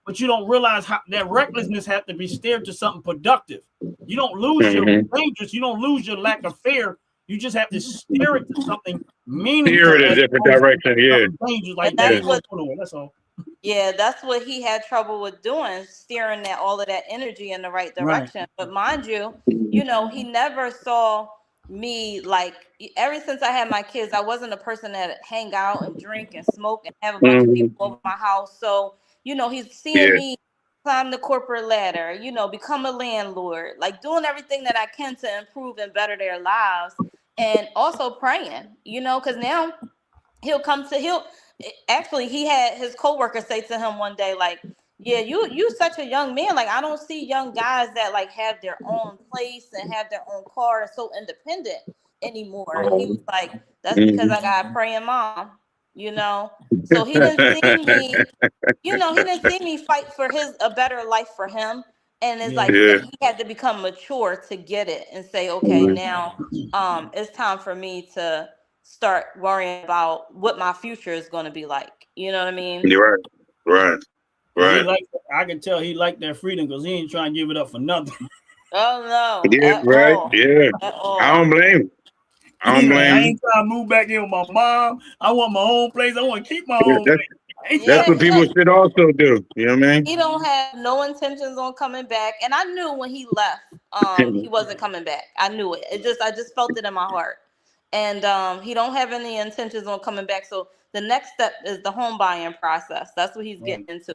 but you don't realize how that recklessness has to be steered to something productive. You don't lose your dangerous. You don't lose your lack of fear. You just have to steer it to something meaningful. Steer it in a different direction, like that's all. Yeah, that's what he had trouble with doing, steering all of that energy in the right direction. Right. But mind you, you know, he never saw me, like, ever since I had my kids, I wasn't a person that hang out and drink and smoke and have a bunch of people over my house. So, you know, he's seeing me climb the corporate ladder, you know, become a landlord, like doing everything that I can to improve and better their lives, and also praying, you know, because now he had his coworker say to him one day, like, yeah, you such a young man. Like, I don't see young guys that like have their own place and have their own car and so independent anymore. And he was like, that's because I got a praying mom, you know. So he didn't see me, you know, he didn't see me fight for a better life for him. And it's Yeah. like Yeah. he had to become mature to get it and say, okay, now it's time for me to start worrying about what my future is going to be like. You know what I mean? You're right. And Right. I can tell he liked that freedom because he ain't trying to give it up for nothing. Oh no, Yeah, at right. all, Yeah. at I all. don't blame him. I He's don't like, I blame him. ain't trying to move back in with my mom. I want my own place. I want to keep my Yeah, own place. Ain't Yeah, that's what people look, should also do. You know what I mean? he don't have no intentions on coming back. And I knew when he left, he wasn't coming back. I knew it. I just felt it in my heart. And he don't have any intentions on coming back. So the next step is the home buying process. That's what he's getting into.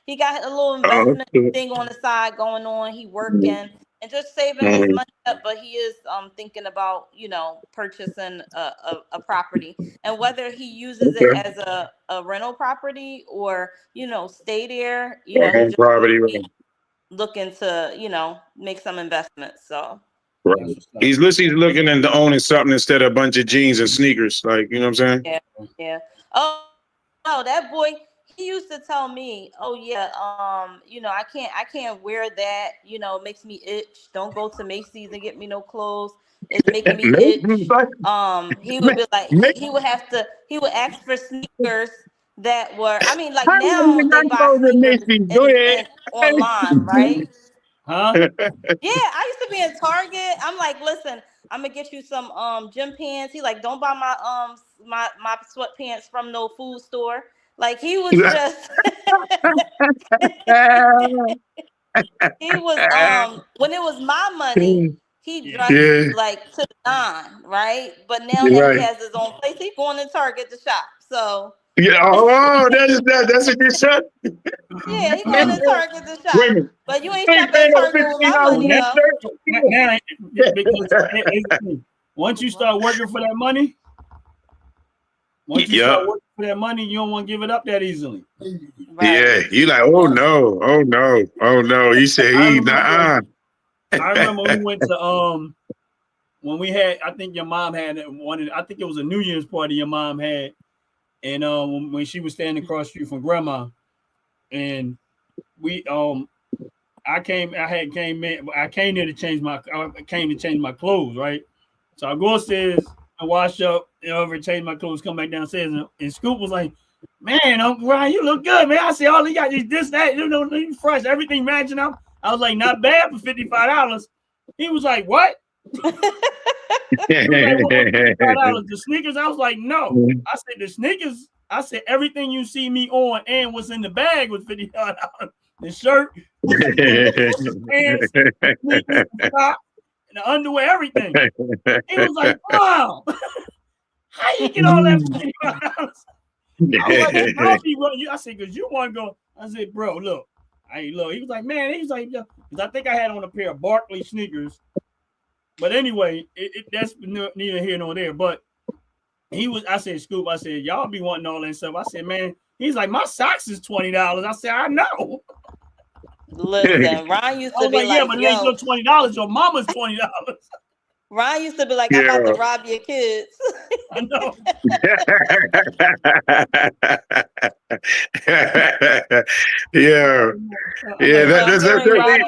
He got a little investment thing on the side going on. He working and just saving his money up, but he is thinking about, purchasing a property, and whether he uses it as a rental property or stay there, he just Property. Right. looking to make some investments. So Right. He's looking into owning something instead of a bunch of jeans and sneakers. Like, you know what I'm saying? yeah. Oh no, that boy, he used to tell me, oh yeah, I can't wear that, it makes me itch. Don't go to Macy's and get me no clothes. It's making me itch. He would be like, he would ask for sneakers that were, I mean, like now they buy sneakers Go ahead. online, right? Huh? Yeah, I used to be in Target. I'm like, listen, I'm gonna get you some gym pants. He like, don't buy my sweatpants from no food store. Like he was just he was when it was my money, he dressed like to the nine, right? But now that he has his own place, he's going to Target to shop. So Yeah. Oh, that's a good shot. yeah, he going to Target to shop. Wait a minute. But you ain't shopping at Target with my money though. Now, because once you start working for that money, you don't want to give it up that easily. Right. Yeah, you like, oh no. He said I he remember we went to when we had, I think your mom had one. I think it was a New Year's party your mom had, and when she was standing across the street from grandma, and we I came there to change my clothes, right? So I go upstairs and wash up, change my clothes, come back downstairs, and Scoop was like, "Man, Uncle Ryan, you look good, man. I see all you got this, that, you fresh, everything matching up." I was like, "Not bad for $55." He was like, "What?" The sneakers? I was like, "No." I said, "The sneakers." I said, "Everything you see me on and what's in the bag was $55. The shirt, pants, sneakers, top, and the underwear, everything." He was like, "Wow, how you get all that $55?" I was like, I said, "Cause you want to go." I said, "Bro, look." He was like, "Man," he was like, "Because I think I had on a pair of Barkley sneakers." But anyway, that's neither here nor there. But I said, "Scoop," I said, "Y'all be wanting all that stuff." I said, "Man," he's like, "My socks is $20. I said, "I know." Listen, Ron used to be like, "Yeah, but it ain't your $20. Your mama's $20." Ron used to be like, "I'm about to rob your kids." I know. Yeah. That's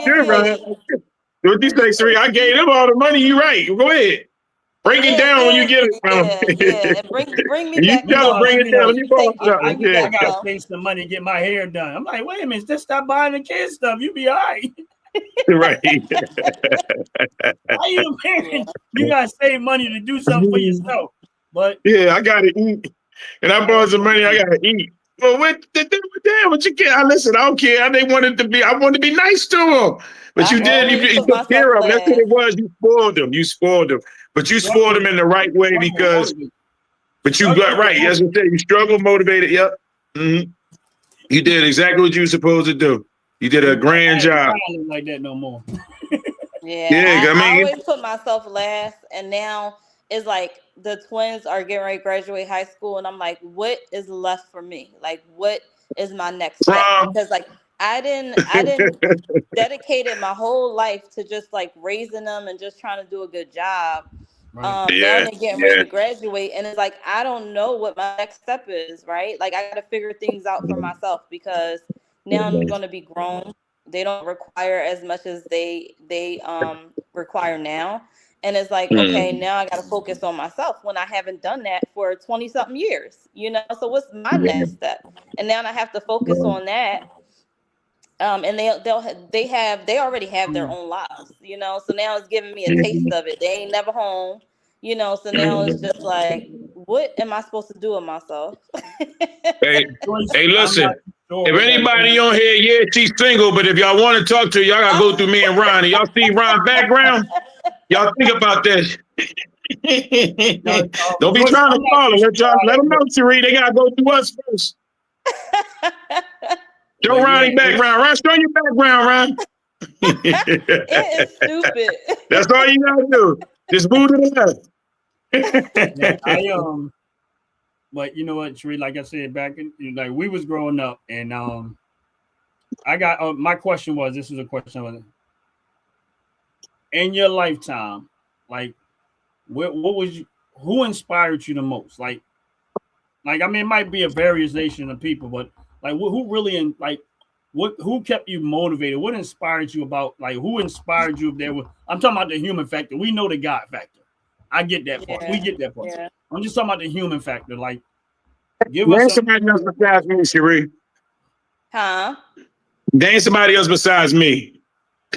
good, Ron. What you say, Sri? I gave him all the money. You right. Go ahead. Break it down when you get it from him. Yeah. Bring me back. You tell him, bring it down. Let me borrow something. I gotta save some money to get my hair done. I'm like, wait a minute, just stop buying the kids stuff. You be all right. Right. How you married? You gotta save money to do something for yourself. But yeah, I gotta eat. And I borrowed some money, I gotta eat. Well, what you care? Listen, I don't care. I wanted to be nice to him. But you did, you took care of him. That's what it was. You spoiled him. But you spoiled him in the right way but you got right. As I said, you struggle motivated. Yep. Mm-hmm. You did exactly what you were supposed to do. You did a grand job. I don't like that no more. Yeah, I always put myself last, and now it's like the twins are getting ready to graduate high school, and I'm like, what is left for me? Like, what is my next step? Because like I didn't dedicated my whole life to just like raising them and just trying to do a good job. Now they're getting ready to graduate, and it's like I don't know what my next step is, right? Like I got to figure things out for myself because now I'm going to be grown. require as much as they require now. And it's like, okay, now I got to focus on myself when I haven't done that for 20 something years, you know? So what's my next step? And now I have to focus on that. And they already have their own lives, you know? So now it's giving me a taste of it. They ain't never home, you know? So now it's just like, what am I supposed to do with myself? Hey, listen. If anybody on here, yeah, she's single, but if y'all want to talk to her, y'all gotta go through me and Ron. Y'all see Ron's background? Y'all think about this. Don't be trying to call her. Let them know, Cherie. They gotta go through us first. Show Ronnie background. Ron, show your background, Ron. It is stupid. That's all you gotta do. Just move to the left. But you know what, Cherie, like I said, back in like we was growing up, and I got my question was, this is a question in your lifetime, like who inspired you the most? Like I mean, it might be a various nation of people, but like who really who kept you motivated? What inspired you about, like, who inspired you? If there was, I'm talking about the human factor. We know the God factor. I get that part. We get that part. Yeah. I'm just talking about the human factor. Like, give us somebody else besides me, Cherie. Huh? There ain't somebody else besides me.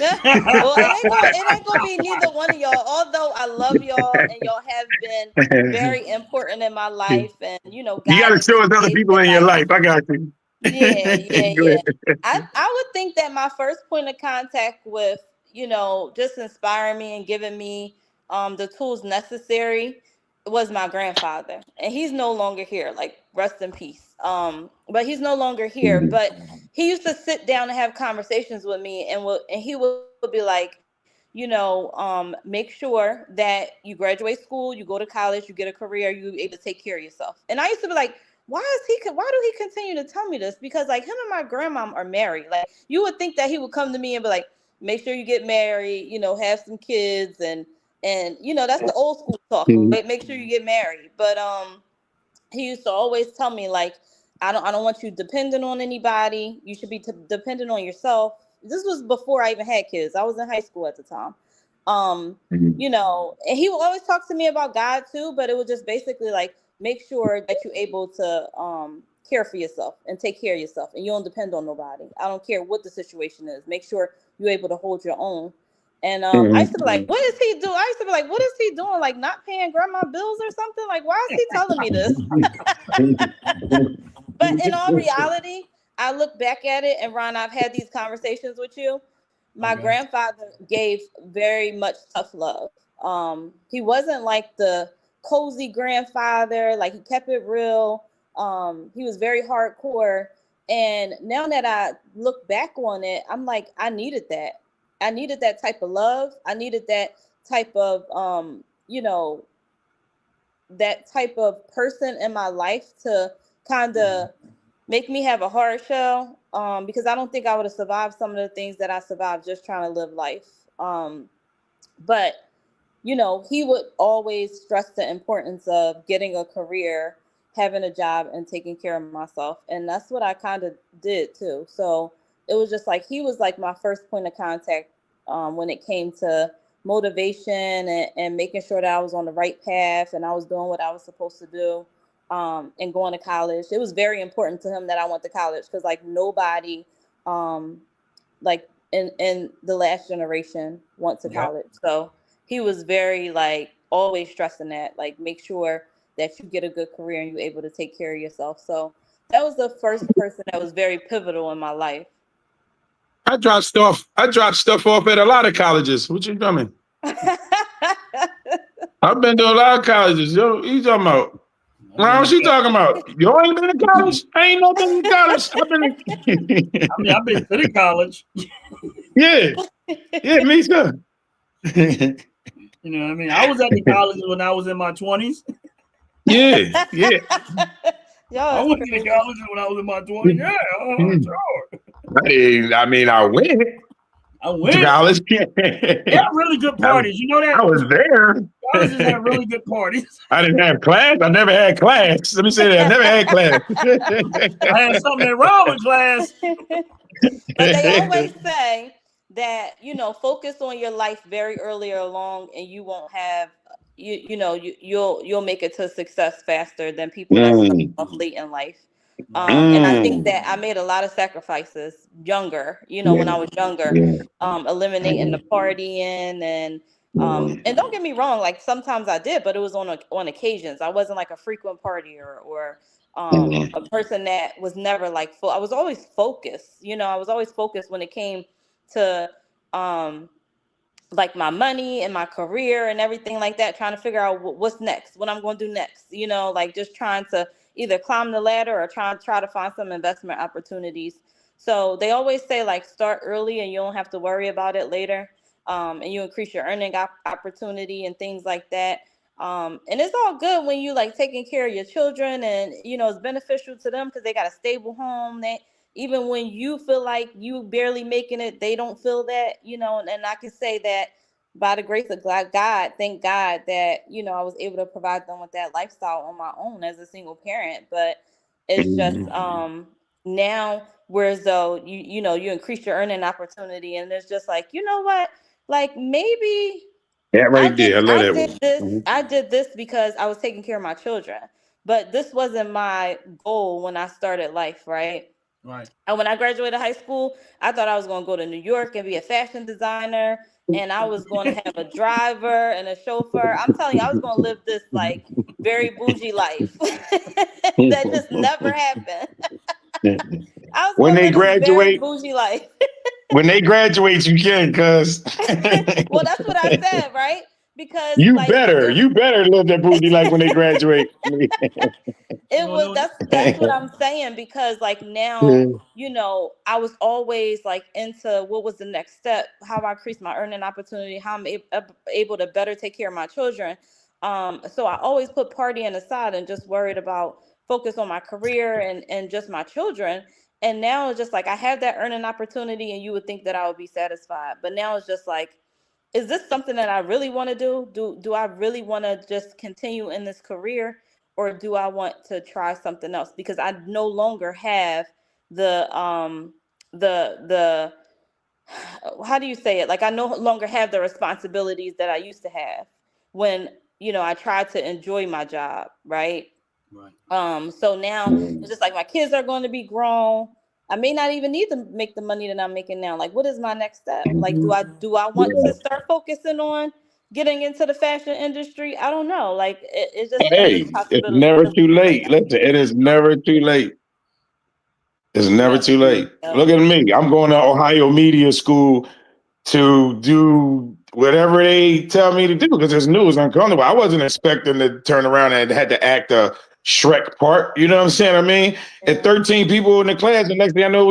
Well, it ain't gonna be neither one of y'all. Although I love y'all and y'all have been very important in my life, and you know, God, you got to show us other people in your life. I got you. Yeah. I would think that my first point of contact with, you know, just inspiring me and giving me the tools necessary was my grandfather, and he's no longer here. Like, rest in peace. But he's no longer here. But he used to sit down and have conversations with me, and he would be like, you know, make sure that you graduate school, you go to college, you get a career, you're able to take care of yourself. And I used to be like, why do he continue to tell me this? Because like him and my grandma are married. Like, you would think that he would come to me and be like, make sure you get married, you know, have some kids, and you know, that's the old school talk. Right? Make sure you get married. But he used to always tell me, like, I don't want you dependent on anybody. You should be dependent on yourself. This was before I even had kids. I was in high school at the time. You know, and he would always talk to me about God too, but it was just basically like, make sure that you're able to care for yourself and take care of yourself, and you don't depend on nobody. I don't care what the situation is. Make sure you're able to hold your own. And I used to be like, what is he doing? I used to be like, what is he doing? Like, not paying grandma bills or something? Like, why is he telling me this? But in all reality, I look back at it, and Ron, I've had these conversations with you. My grandfather gave very much tough love. He wasn't like the cozy grandfather. Like, he kept it real. He was very hardcore. And now that I look back on it, I'm like, I needed that. I needed that type of love. I needed that type of, you know, that type of person in my life to kind of make me have a hard shell, because I don't think I would have survived some of the things that I survived just trying to live life. But, you know, he would always stress the importance of getting a career, having a job, and taking care of myself. And that's what I kind of did too. So it was just like, he was like my first point of contact when it came to motivation and making sure that I was on the right path and I was doing what I was supposed to do, and going to college. It was very important to him that I went to college, because like nobody like in the last generation went to college. So he was very like always stressing that, like, make sure that you get a good career and you're able to take care of yourself. So that was the first person that was very pivotal in my life. I dropped stuff off at a lot of colleges. What you doing? I've been to a lot of colleges. Yo, you talking about? Ron, what you talking about? You ain't been to college? I ain't no been to college. I've been to the college. Yeah, me too. You know what I mean? I was at the college when I was in my 20s. Yeah. I went to the college when I was in my 20s. Yeah, sure. I mean, I went. I went. To college. Yeah, really good parties. You know that? I was there. Colleges have really good parties. I didn't have class. I never had class. Let me say that. I never had class. I had something wrong with class. But they always say that, you know, focus on your life very early or along, and you won't have you'll make it to success faster than people that start off late in life. And I think that I made a lot of sacrifices younger, you know, when I was younger, eliminating the partying and don't get me wrong, like sometimes I did, but it was on occasions. I wasn't like a frequent partier or a person that was never like full. I was always focused, you know, I was always focused when it came to like my money and my career and everything like that, trying to figure out what's next, what I'm going to do next, you know, like just trying to either climb the ladder or try to find some investment opportunities. So they always say like start early and you don't have to worry about it later. And you increase your earning opportunity and things like that. And it's all good when you like taking care of your children and, you know, it's beneficial to them because they got a stable home. They, even when you feel like you barely making it, they don't feel that, you know, and I can say that by the grace of God, thank God that, you know, I was able to provide them with that lifestyle on my own as a single parent. But it's just now, whereas though you know, you increase your earning opportunity and it's just like, you know what, like maybe I love that. I did this because I was taking care of my children, but this wasn't my goal when I started life, right? Right. And when I graduated high school, I thought I was going to go to New York and be a fashion designer, and I was going to have a driver and a chauffeur. I'm telling you, I was going to live this like very bougie life that just never happened. I was when they live this very graduate, bougie life. when they graduate, you can, cuz. Well, that's what I said, right? Because you like, better live that bougie life when they graduate. That's what I'm saying, because like now, you know, I was always like into what was the next step, how I increase my earning opportunity, how I'm able to better take care of my children. So I always put partying aside and just worried about focus on my career and just my children. And now it's just like I have that earning opportunity and you would think that I would be satisfied. But now it's just like, is this something that I really want to do? Do I really want to just continue in this career, or do I want to try something else? Because I no longer have the how do you say it? Like I no longer have the responsibilities that I used to have when, you know, I tried to enjoy my job, right? Right. So now it's just like my kids are going to be grown. I may not even need to make the money that I'm making now. Like, what is my next step? Like, do I want to start focusing on getting into the fashion industry? I don't know. Like, it's just Hey, it's never too late. Listen, it is never too late. It's never too late. Look at me. I'm going to Ohio Media School to do whatever they tell me to do because it's new, it's uncomfortable. I wasn't expecting to turn around and had to act a Shrek part. You know what I'm saying? I mean, at 13 people in the class, the next thing I know,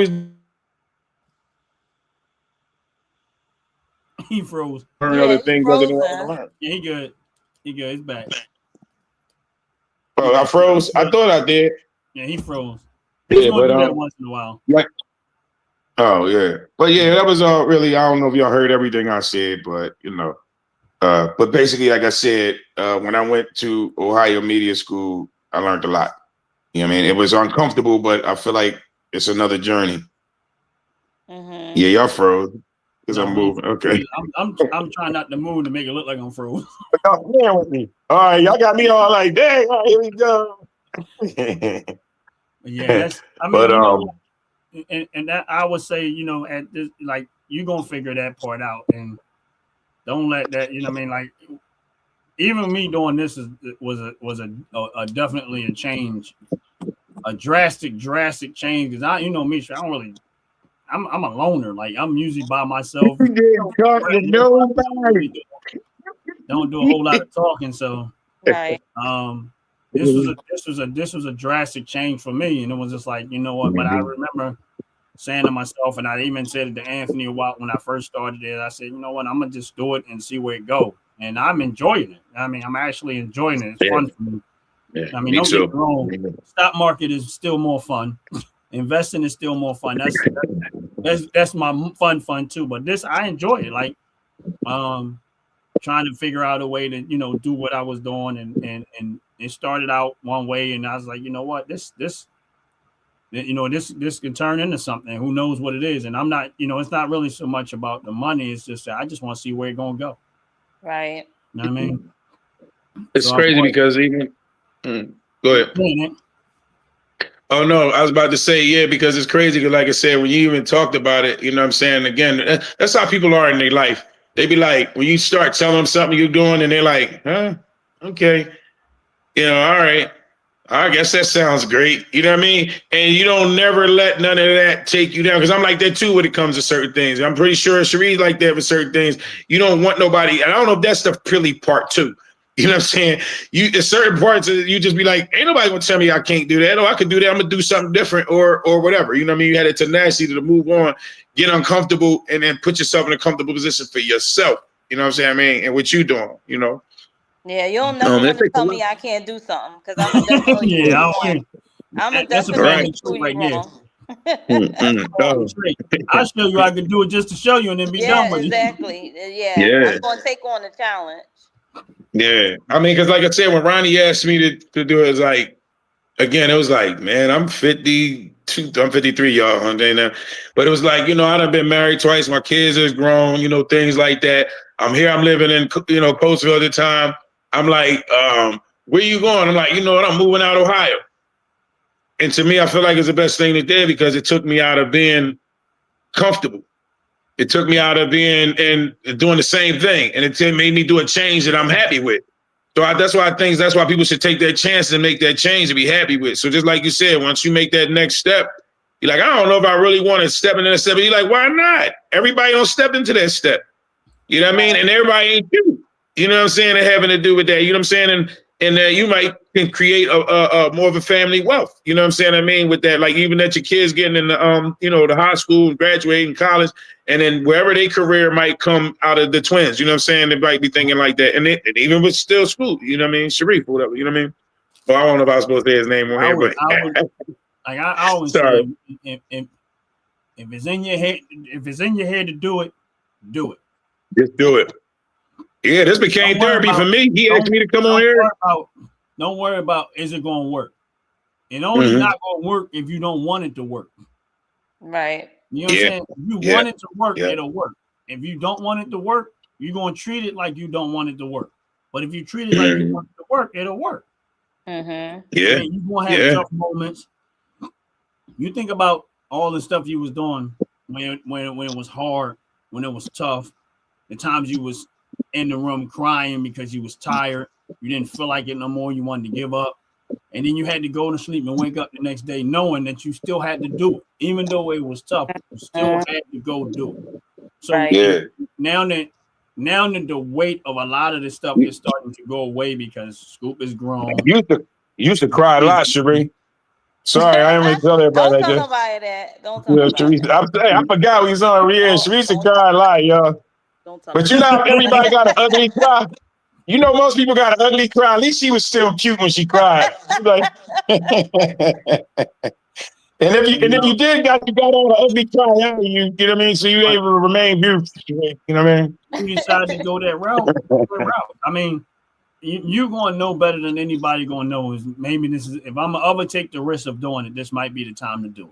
he froze. Other things other than yeah, he good. He good. He's back. Oh, I froze. I thought I did. Yeah, he froze. Yeah, but do that once in a while. Like, oh yeah, but yeah, that was all really. I don't know if y'all heard everything I said, but you know, but basically, like I said, when I went to Ohio Media School, I learned a lot. You know what I mean? It was uncomfortable, but I feel like it's another journey. Yeah, y'all froze because I'm moving. Okay, I'm trying not to move to make it look like I'm froze. Y'all with me. All right, y'all got me all like, dang, all right, here we go. Yeah, that's. I mean, but you know, and that I would say, you know, at this, like you gonna figure that part out, and don't let that. You know what I mean? Like, even me doing this was a definitely a change, a drastic change. Because I, you know me, I don't really. I'm a loner. Like I'm usually by myself. Don't do a whole lot of talking. So right. This was a drastic change for me, and it was just like, you know what? But I remember saying to myself, and I even said it to Anthony a while when I first started it. I said, you know what? I'm gonna just do it and see where it goes. And I'm enjoying it. I mean, I'm actually enjoying it. It's fun for me. Yeah, I mean, don't get me wrong. Stock market is still more fun. Investing is still more fun. That's my fun too. But this, I enjoy it. Like, trying to figure out a way to, do what I was doing. And it started out one way. And I was like, you know what, this can turn into something. Who knows what it is? And I'm not, it's not really so much about the money. It's just that I just want to see where it's going to go. Right. You know what I mean? It's crazy because even, go ahead. Yeah, Oh, no, I was about to say, yeah, because it's crazy. Because like I said, when you even talked about it, you know what I'm saying? Again, that's how people are in their life. They be like, when you start telling them something you're doing and they're like, huh, okay, all right. I guess that sounds great. You know what I mean? And you don't never let none of that take you down. Because I'm like that too when it comes to certain things. I'm pretty sure Cherie's like that for certain things. You don't want nobody. And I don't know if that's the Philly part too. You know what I'm saying? You certain parts you just be like, ain't nobody gonna tell me I can't do that. Oh, I could do that. I'm gonna do something different or whatever. You know what I mean? You had a tenacity to move on, get uncomfortable, and then put yourself in a comfortable position for yourself. You know what I'm saying? I mean, and what you doing, Yeah, you don't never want to tell me I can't do something because I'm definitely that's a family prove trait right you there. wrong. I'll show you I can do it just to show you and then be done with exactly. it. Yeah, I'm gonna take on the challenge. Yeah, I mean, because like I said, when Ronnie asked me to do it, it's like, again, it was like, man, I'm 52, I'm 53, y'all. But it was like, I done been married twice. My kids is grown, things like that. I'm here. I'm living in, Coatesville at the time. I'm like, where you going? I'm like, you know what? I'm moving out of Ohio. And to me, I feel like it's the best thing to do because it took me out of being comfortable. It took me out of being and doing the same thing. And it made me do a change that I'm happy with. So that's why people should take that chance and make that change and be happy with. So just like you said, once you make that next step, you're like, I don't know if I really want to step into that step. But you're like, why not? Everybody don't step into that step. You know what I mean? And everybody ain't you. You know what I'm saying? And having to do with that. You know what I'm saying? And you might can create a more of a family wealth. You know what I'm saying? I mean, with that, like even that your kids getting in the the high school and graduating college, and then wherever their career might come out of the twins. You know what I'm saying? They might be thinking like that. And even with still school, you know what I mean? Sharif or whatever, you know what I mean? Well, I don't know if I was supposed to say his name on here, but I always sorry. Say if it's in your head to do it, do it. Just do it. Yeah, this became therapy for me. He asked me to come on here. Don't worry about is it going to work. It only not going to work if you don't want it to work. Right. You know what I'm saying? If you want it to work, it'll work. If you don't want it to work, you're going to treat it like you don't want it to work. But if you treat it like you want it to work, it'll work. Mm-hmm. Yeah. I mean, you're going to have tough moments. You think about all the stuff you was doing when it was hard, when it was tough, the times you was in the room crying because you was tired, you didn't feel like it no more, you wanted to give up, and then you had to go to sleep and wake up the next day knowing that you still had to do it, even though it was tough, you still had to go do it. So now that the weight of a lot of this stuff is starting to go away because Scoop is grown. You used to cry a lot, Cherie. Sorry, I didn't really tell everybody Don't tell nobody that. Don't tell nobody that. I forgot we was on here. Cherie used to cry a lot, y'all. Don't tell But you know, everybody got an ugly cry. You know, most people got an ugly cry. At least she was still cute when she cried. Like, and if you did got on an ugly cry out of you, you know what I mean? So you able to remain beautiful. You know what I mean? You decided to go that route. I mean, you're going to know better than anybody going to know is maybe this is, if I'm going to ever take the risk of doing it, this might be the time to do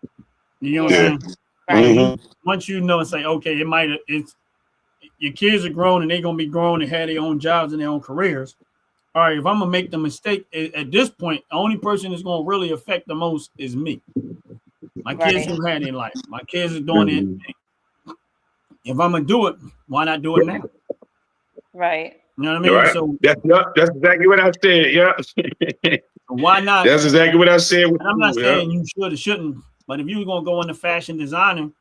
it. You know what I'm saying? Right. Once you know, it's like, okay, it's your kids are grown and they're going to be grown and have their own jobs and their own careers. All right, if I'm going to make the mistake at this point, the only person that's going to really affect the most is me. My kids who had their life. My kids are doing their thing. If I'm going to do it, why not do it now? Right. You know what I mean? Right. So that's exactly what I said. Yeah. Why not? That's exactly what I said. And I'm not saying you should or shouldn't, but if you're going to go into fashion designing,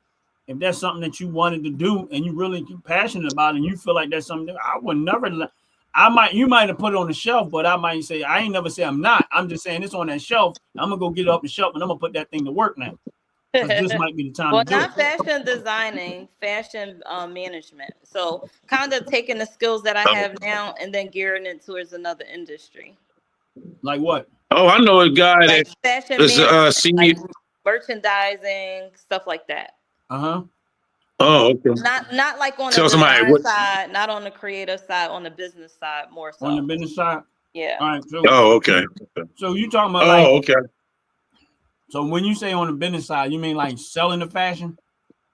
if that's something that you wanted to do and you really passionate about it and you feel like that's something, I would never, you might have put it on the shelf, but I might say, I ain't never say I'm not. I'm just saying it's on that shelf. I'm going to go get it off the shelf and I'm going to put that thing to work now. This might be the time to do not fashion designing, fashion management. So kind of taking the skills that I have now and then gearing it towards another industry. Like what? Oh, I know a guy like that fashion is like merchandising, stuff like that. Uh-huh. Oh, okay. Not like on Tell the somebody design what. side, not on the creative side, on the business side more so. On the business side. Yeah. All right. So, Oh, okay. so you talking about like? Oh, okay. So when you say on the business side, you mean like selling the fashion,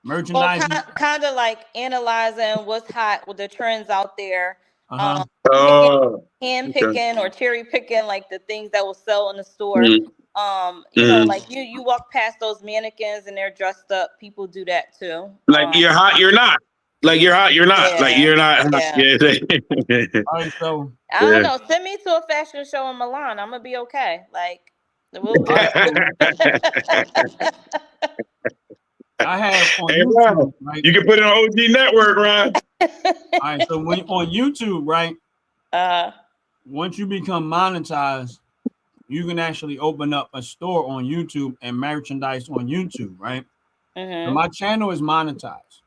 Well, merchandising? kind of like analyzing what's hot with the trends out there. Uh-huh. Oh, Hand okay. picking or cherry picking like the things that will sell in the store. Mm. You know, like you walk past those mannequins and they're dressed up. People do that too. Like you're hot, you're not. Like you're hot, you're not. Yeah, Like you're not. yeah. Yeah. All right. So I don't know. Send me to a fashion show in Milan. I'm gonna be okay. Like, we'll all right, so I have on Hey, YouTube, Ron, right? you can put it on OG Network, Ron. All right. So when on YouTube, right? Once you become monetized, you can actually open up a store on YouTube and merchandise on YouTube, right? So my channel is monetized.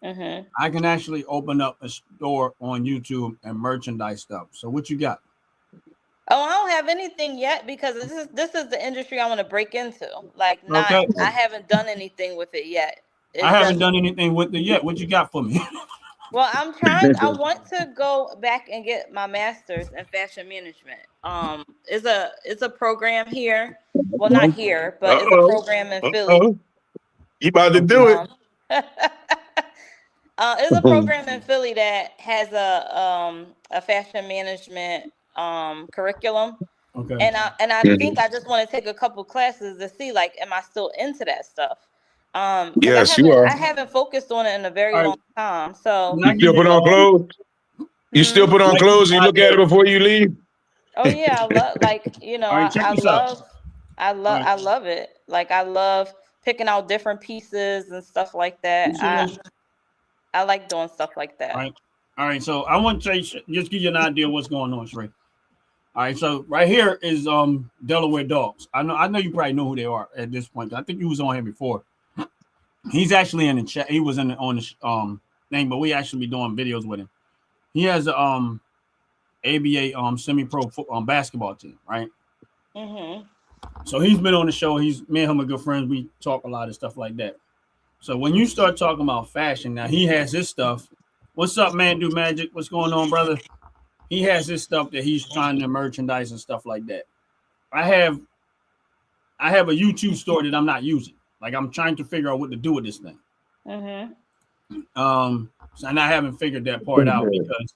I can actually open up a store on YouTube and merchandise stuff. So what you got? Oh, I don't have anything yet because this is the industry I want to break into. Like, not Okay. I haven't done anything with it yet. I haven't done anything with it yet. What you got for me? Well, I'm trying. I want to go back and get my master's in fashion management. It's a program here. Well, not here, but it's a program in Philly. You about to do it? It's a program in Philly that has a fashion management curriculum. Okay. And I think I just want to take a couple classes to see, like, am I still into that stuff? Yes, you are. I haven't focused on it in a very long time. So you still put on clothes? You still put on clothes and you look at it before you leave? Oh yeah, I love, like, you know, Right, I love it. Like, I love picking out different pieces and stuff like that. I like doing stuff like that. All right. So I want to just give you an idea of what's going on, Sheree. All right. So right here is Delaware Dogs. I know you probably know who they are at this point. I think you was on here before. He's actually in the chat. He was on the thing, but we actually be doing videos with him. He has a ABA semi-pro basketball team, right? So he's been on the show. Me and him are good friends. We talk a lot of stuff like that. So when you start talking about fashion, now he has his stuff. What's up, man? Do Magic? What's going on, brother? He has his stuff that he's trying to merchandise and stuff like that. I have a YouTube store that I'm not using. Like, I'm trying to figure out what to do with this thing. And I haven't figured that part out because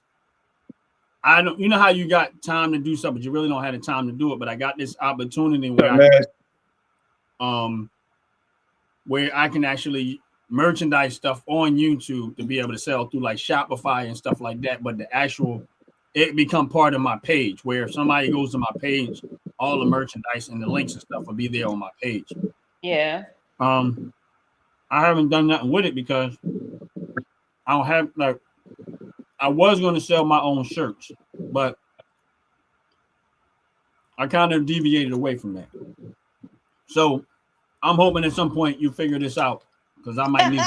I don't. You know how you got time to do something, but you really don't have the time to do it. But I got this opportunity where I can actually merchandise stuff on YouTube to be able to sell through like Shopify and stuff like that. But it become part of my page where if somebody goes to my page, all the merchandise and the links and stuff will be there on my page. Yeah. I haven't done nothing with it because I don't have, like, I was going to sell my own shirts, but I kind of deviated away from that. So I'm hoping at some point you figure this out because I might need.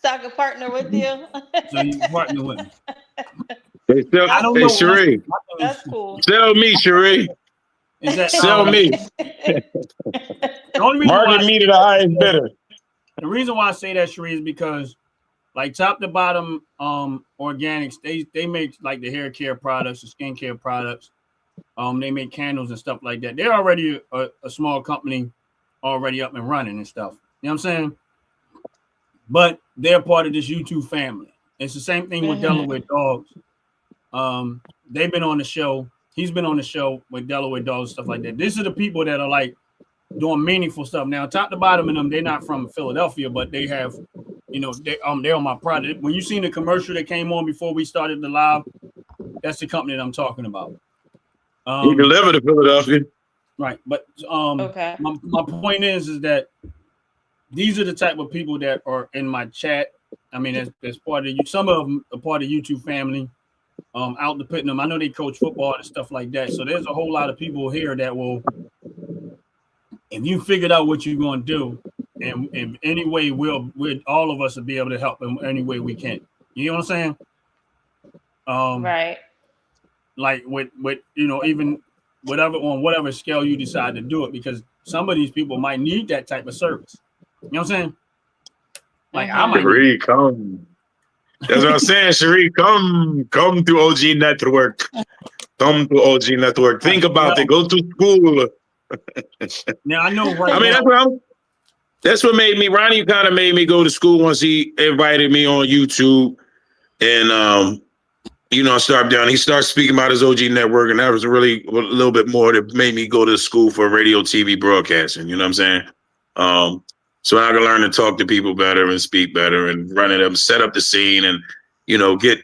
So I can partner with you. So you can partner with me. Hey, Sheree. That's cool. Sell me, Sheree. Sell me. The only reason Market me to the highest bidder. The reason why I say that, Sheree, is because, like, top to bottom, organics, they make like the hair care products, the skincare products. They make candles and stuff like that. They're already a small company, already up and running and stuff. You know what I'm saying? But they're part of this YouTube family. It's the same thing with Delaware Dogs. They've been on the show. He's been on the show with Delaware Dogs, stuff like that. These are the people that are like doing meaningful stuff. Now, top to bottom of them, they're not from Philadelphia, but they have, you know, they're on my product. When you seen the commercial that came on before we started the live, that's the company that I'm talking about. You deliver to Philadelphia. Right. But my point is that these are the type of people that are in my chat. I mean, as part of you, some of them are part of YouTube family. Out to Putnam. I know they coach football and stuff like that. So there's a whole lot of people here that will, if you figured out what you're going to do, and in any way, we'll all of us will be able to help in any way we can. You know what I'm saying? Right. Like with you know, even whatever scale you decide to do it, because some of these people might need that type of service. You know what I'm saying? Like I might. Cherie, come. That's what I'm saying. Cherie, come to OG Network. Come to OG Network. Think about it. Go to school. Now I know right I mean, now. that's what made me. Ronnie kind of made me go to school once he invited me on YouTube, and I started down. He started speaking about his OG Network, and that was really a little bit more that made me go to school for radio, TV broadcasting. You know what I'm saying? So I can learn to talk to people better and speak better and run it up, set up the scene, and get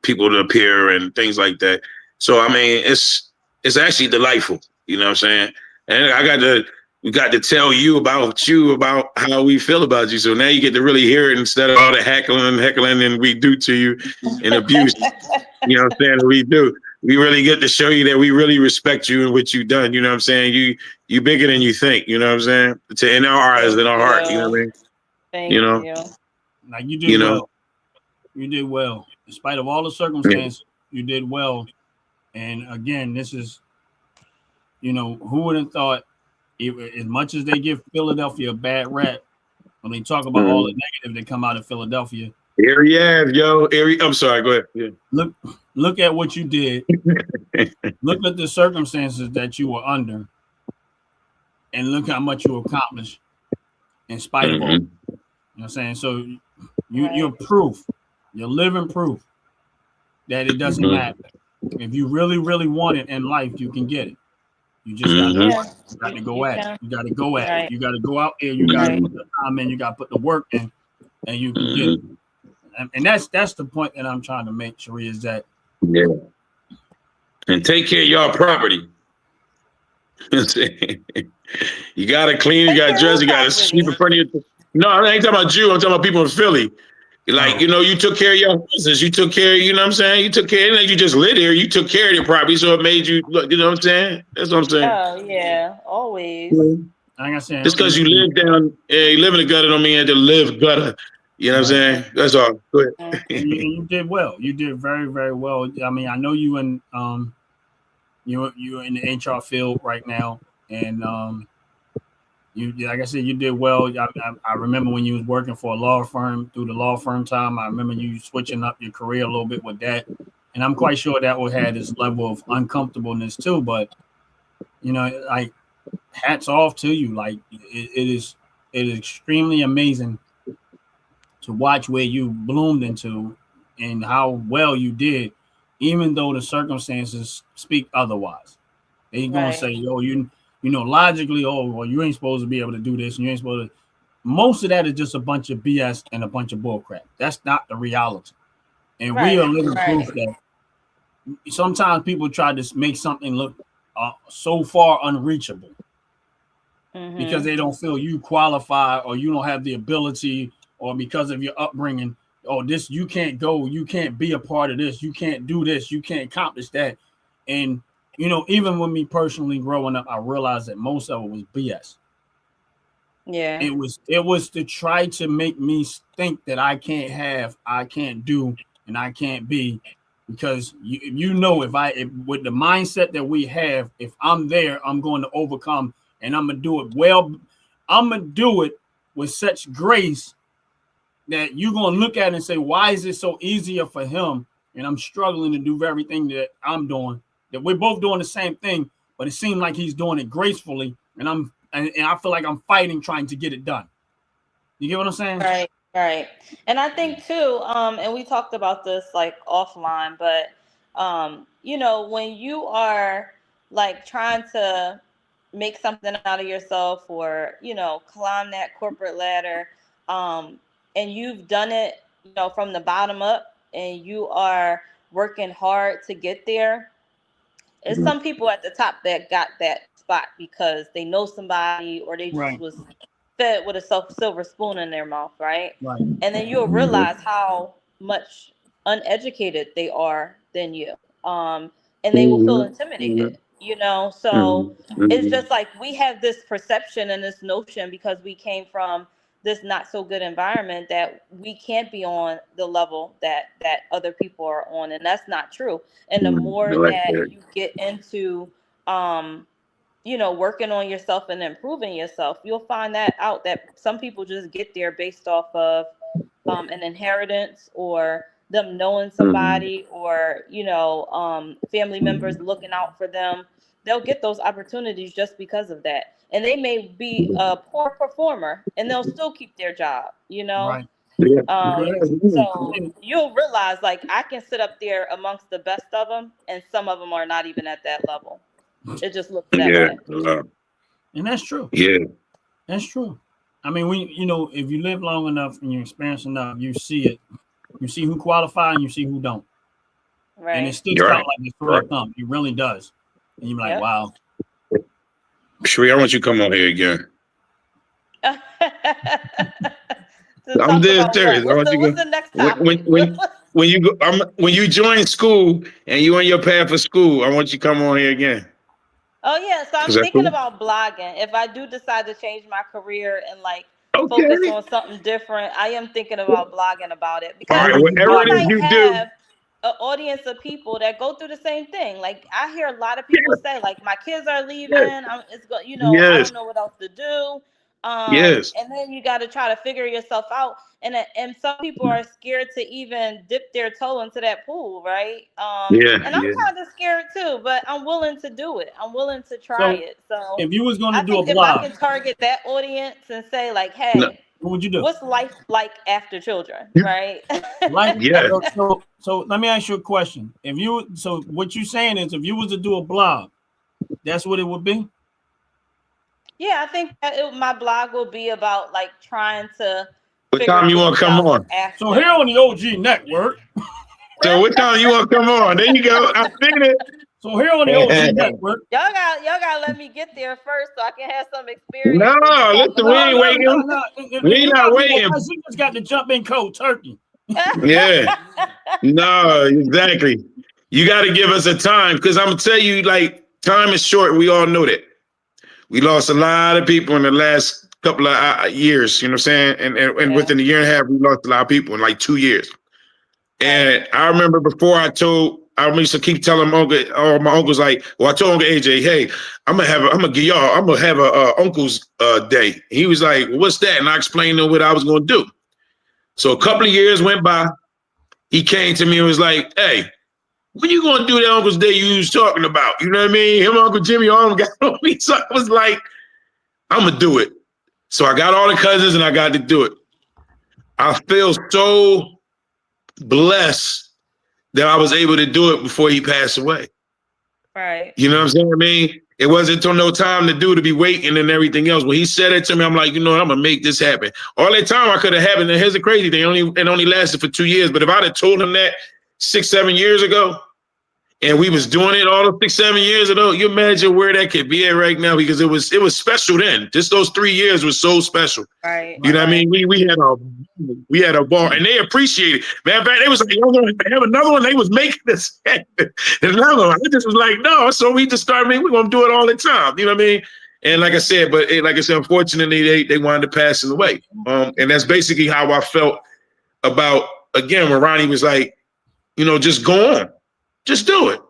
people to appear and things like that. So I mean, it's actually delightful. You know what I'm saying? And we got to tell you about how we feel about you. So now you get to really hear it instead of all the heckling and we do to you and abuse. You know what I'm saying? We do. We really get to show you that we really respect you and what you've done. You know what I'm saying? You bigger than you think. You know what I'm saying? In our eyes, in our heart. You know what I mean? Thank you. Like you did well. You did well. In spite of all the circumstances, you did well. And again, this is, who would have thought, as much as they give Philadelphia a bad rap, when they talk about all the negative that come out of Philadelphia. Here you have, yo. I'm sorry, go ahead. Yeah. Look at what you did. Look at the circumstances that you were under. And look how much you accomplished in spite of all. You know what I'm saying? So you're proof. You're living proof that it doesn't matter. If you really, really want it in life, you can get it. You just got to go at it. You got to go at it. You got to go out there. You got to put the time in. You got to put the work in, and you can get it. And that's the point that I'm trying to make, Cherie, is that. Yeah. And take care of y'all property. You got to clean. You got to dress. You got to sweep in front of you. No, I ain't talking about you. I'm talking about people in Philly. Like, you took care of your business. You took care, you know what I'm saying? You took care, like you just lived here. You took care of your property, so it made you, you know what I'm saying? That's what I'm saying. Oh, yeah, always. Like I said, just because you live you live in the gutter don't mean you have to live gutter. You know what I'm saying? That's all. Go ahead. You did well. You did very, very well. I mean, I know you in you're in the HR field right now, and you, like I said, you did well. I remember when you was working for a law firm, through the law firm time. I remember you switching up your career a little bit with that, and I'm quite sure that would have this level of uncomfortableness too. But like, hats off to you. Like it is extremely amazing to watch where you bloomed into and how well you did, even though the circumstances speak otherwise. They ain't gonna say, "Oh, logically, well, you ain't supposed to be able to do this, and you ain't supposed to." Most of that is just a bunch of BS and a bunch of bullcrap. That's not the reality. And we are living proof that sometimes people try to make something look so far unreachable because they don't feel you qualify or you don't have the ability, or because of your upbringing. Oh, this, you can't go, you can't be a part of this, you can't do this, you can't accomplish that. And even with me personally growing up, I realized that most of it was BS. Yeah. It was to try to make me think that I can't do, and I can't be, because if with the mindset that we have, if I'm there, I'm going to overcome, and I'm gonna do it well. I'm gonna do it with such grace that you're gonna look at it and say, why is it so easier for him? And I'm struggling to do everything that I'm doing. That we're both doing the same thing, but it seemed like he's doing it gracefully, and I feel like I'm fighting, trying to get it done. You get what I'm saying? Right. And I think too, and we talked about this like offline, but when you are like trying to make something out of yourself, or climb that corporate ladder, and you've done it, from the bottom up, and you are working hard to get there. There's some people at the top that got that spot because they know somebody, or they just was fed with a silver spoon in their mouth, right? And then you'll realize how much uneducated they are than you, and they will feel intimidated. So it's just like we have this perception and this notion, because we came from this not so good environment, that we can't be on the level that other people are on, and that's not true. And the more that you get into working on yourself and improving yourself, you'll find that out that some people just get there based off of an inheritance or them knowing somebody or, family members looking out for them. They'll get those opportunities just because of that. And they may be a poor performer and they'll still keep their job, Right. So you'll realize, like, I can sit up there amongst the best of them, and some of them are not even at that level. It just looks that way. And that's true. Yeah. That's true. I mean, if you live long enough and you experience enough, you see it. You see who qualify and you see who don't. Right. And it sticks out like a sore thumb. It really does. And you're like, wow. Sheree, I want you to come on here again. I'm dead serious. What's the next topic? When you join school and you on your path for school, I want you to come on here again. Oh yeah, so I'm thinking about blogging. If I do decide to change my career and focus on something different, I am thinking about blogging about it because you have an audience of people that go through the same thing. Like I hear a lot of people say, like, my kids are leaving. I don't know what else to do. And then you got to try to figure yourself out. And some people are scared to even dip their toe into that pool, right? And I'm kind of scared too, but I'm willing to do it. I'm willing to try it. So if you was going to do a blog, if I can target that audience and say, like, hey, what would you do? What's life like after children, right? So let me ask you a question. What you're saying is, if you was to do a blog, that's what it would be? Yeah, I think that my blog will be about trying to. What time you want to come on? So here on the OG Network. So what time you want to come on? There you go. I figured it. So here on the OG Network. Y'all got to let me get there first so I can have some experience. No, listen, we ain't waiting. We ain't not waiting. You just got to jump in cold turkey. Yeah. No, exactly. You got to give us a time because I'm going to tell you, time is short. We all know that. We lost a lot of people in the last couple of years, you know what I'm saying? And within a year and a half, we lost a lot of people in 2 years. And I remember before I used to keep telling all my uncles, I told Uncle AJ, hey, I'm gonna give y'all a uncle's day. He was like, well, what's that? And I explained to him what I was gonna do. So a couple of years went by. He came to me and was like, hey, when you gonna do that Uncle's Day you was talking about? You know what I mean? Him and Uncle Jimmy all got on me. So I was like, I'm gonna do it. So I got all the cousins and I got to do it. I feel so blessed that I was able to do it before he passed away. Right. You know what I'm saying? I mean, it wasn't until no time to be waiting and everything else. When he said it to me, I'm like, I'm gonna make this happen. All that time I could have happened. And here's the crazy thing: it only lasted for 2 years. But if I'd have told him that 6-7 years ago, and we was doing it all the 6-7 years ago, you imagine where that could be at right now, because it was special then. Just those 3 years was so special. Right. You know what I mean? We had a ball, and they appreciated it. Matter of fact, they was like, "They have another one." They was making this another one. I just was like, no. So we just started. We're gonna do it all the time. You know what I mean? And like I said, unfortunately, they wound up passing away. And that's basically how I felt about, again, when Ronnie was like, just go on. Just do it.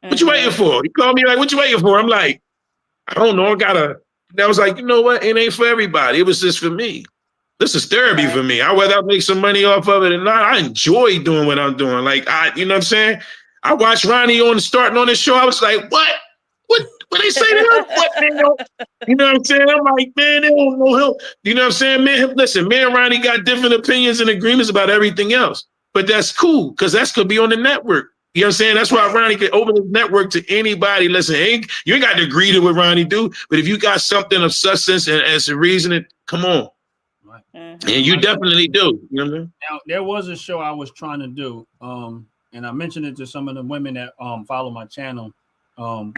What you waiting for? He called me like, what you waiting for? I'm like, I don't know. I was like, you know what? It ain't for everybody. It was just for me. This is therapy for me. Whether I make some money off of it or not, I enjoy doing what I'm doing. You know what I'm saying? I watched Ronnie starting on this show. I was like, what? What they say to him? What, man? You know what I'm saying? I'm like, man, they don't know him. You know what I'm saying? Man, listen, me and Ronnie got different opinions and agreements about everything else. But that's cool, because that's going to be on the network. You know what I'm saying? That's why Ronnie can open his network to anybody. Listen, you ain't got to agree to what Ronnie do, but if you got something of substance and as a reason, come on. Right. And you definitely do. You know what I mean? Now, there was a show I was trying to do, and I mentioned it to some of the women that follow my channel,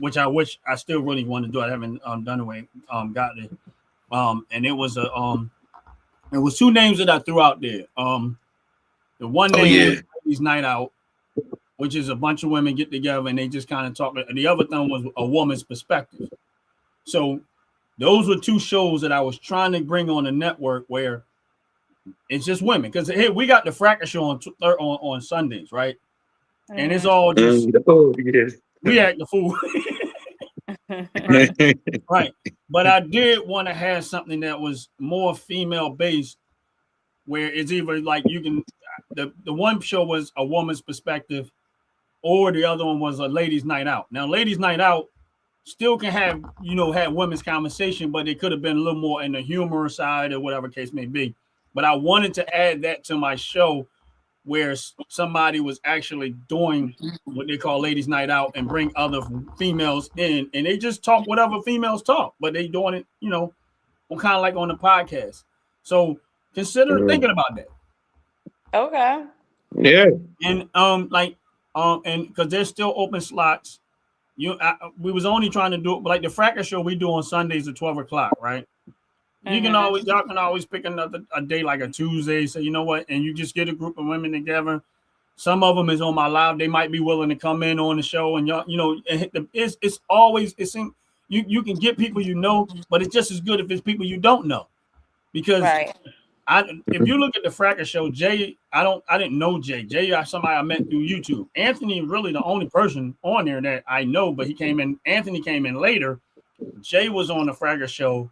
which I wish I still really want to do. I haven't done it, got it. And it was it was two names that I threw out there. The one name was Ladies Night Out, which is a bunch of women get together and they just kind of talk. And the other thing was a woman's perspective. So those were two shows that I was trying to bring on the network where it's just women. Because hey, we got the Fracture Show on Sundays, right? And it's all just we act the fool. Right. But I did want to have something that was more female based, where it's either like you can the one show was a woman's perspective, or the other one was a ladies' night out. Now, ladies' night out still can have, have women's conversation, but it could have been a little more in the humor side or whatever case may be. But I wanted to add that to my show where somebody was actually doing what they call ladies' night out and bring other females in, and they just talk whatever females talk, but they doing it, kind of like on the podcast. So consider thinking about that. Okay. Yeah. And and because there's still open slots. We was only trying to do it, like the Fracker show we do on Sundays at 12 o'clock, right? Y'all can always pick a day like a Tuesday. So you know what? And you just get a group of women together. Some of them is on my live. They might be willing to come in on the show, and it's always you can get people but it's just as good if it's people you don't know, because if you look at the Fracker show, Jay, I didn't know Jay. Jay is somebody I met through YouTube. Anthony really the only person on there that I know, but Anthony came in later. Jay was on the Fracker show.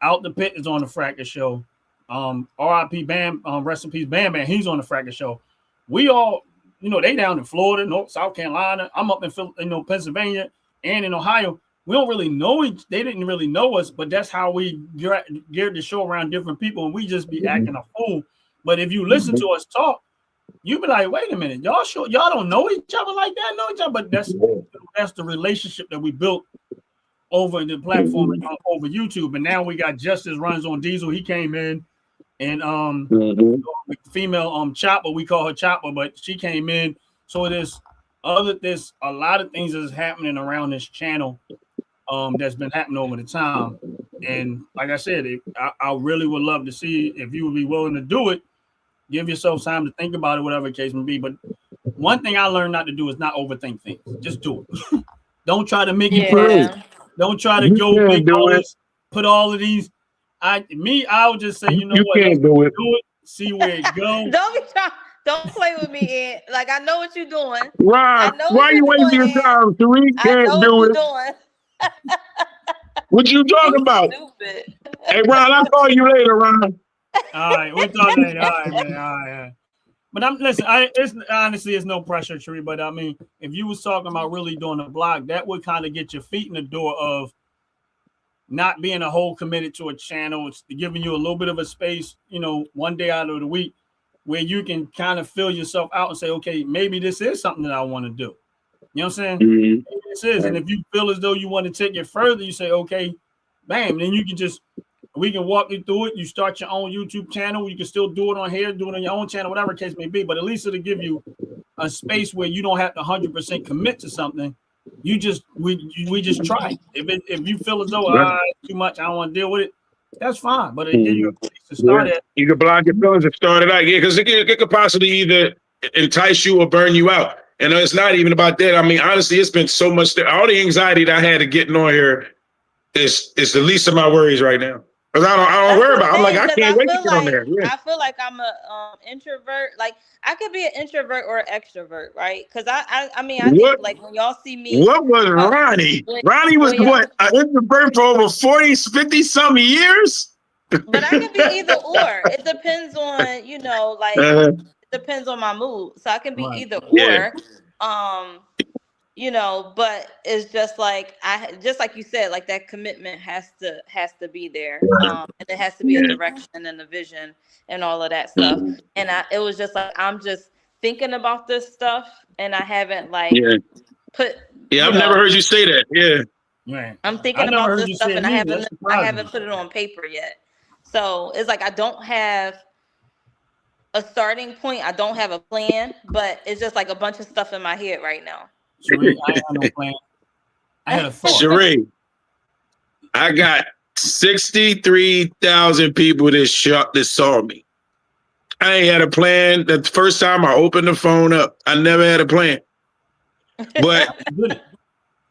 Out the Pit is on the Fracker show. R.I.P. Bam, rest in peace, Bam Bam. He's on the Fracker show. We all, they down in Florida, South Carolina. I'm up in Pennsylvania and in Ohio. We don't really know it. They didn't really know us, but that's how we geared the show around different people, and we just be acting a fool. But if you listen to us talk, you be like, wait a minute, y'all don't know each other like that, but that's the relationship that we built over the platform over YouTube. And now we got Justice Runs on Diesel. He came in, and female Chopper, we call her Chopper, but she came in. So there's a lot of things that's happening around this channel that's been happening over the time. And like I said, I really would love to see if you would be willing to do it. Give yourself time to think about it, whatever the case may be. But one thing I learned not to do is not overthink things. Just do it. Don't try to make it perfect. Don't try to go make all this, put all of these. I would just say, you what? Can't do it. See where it goes. Don't play with me, Ed. Like, I know what you're doing. Right. Why are you wasting your time? Tariq can't do it. What you talking about? Stupid. Hey, Ron, I'll call you later, Ron. All right, we'll talk later. All right, man. All right. But honestly, it's no pressure, Tree. But I mean, if you was talking about really doing a blog, that would kind of get your feet in the door of not being a whole committed to a channel. It's giving you a little bit of a space, one day out of the week where you can kind of fill yourself out and say, okay, maybe this is something that I want to do. You know what I'm saying? Maybe this is. And if you feel as though you want to take it further, you say, okay, bam, then you can we can walk you through it. You start your own YouTube channel. You can still do it on here, do it on your own channel, whatever the case may be. But at least it'll give you a space where you don't have to 100% commit to something. We just try. If you feel as though too much, I don't want to deal with it, that's fine. But it gives you a place to start at. You can block your feelings and start it out. Yeah, because it could possibly either entice you or burn you out. And it's not even about that. I mean, honestly, it's been so much. All the anxiety that I had of getting on here is the least of my worries right now. Because I don't worry about it. I'm like, I can't wait to get on there. Yeah. I feel like I'm a introvert. Like, I could be an introvert or an extrovert, right? Because I think, like, when y'all see me. What was Ronnie? Ronnie was an introvert for over 40, 50 some years? But I could be either or. It depends on, it depends on my mood. So I can be either or. But it's just like like you said, like that commitment has to be there, and it has to be a direction and a vision and all of that stuff. And it was just like, I'm just thinking about this stuff, and I haven't put. Yeah, I've never heard you say that. Yeah, right. I'm thinking about this stuff, and I haven't put it on paper yet. So it's like I don't have a starting point. I don't have a plan, but it's just like a bunch of stuff in my head right now. Sheree, I had no plan. I had a thought. Sheree, I got 63,000 people that saw me. I ain't had a plan. The first time I opened the phone up, I never had a plan. But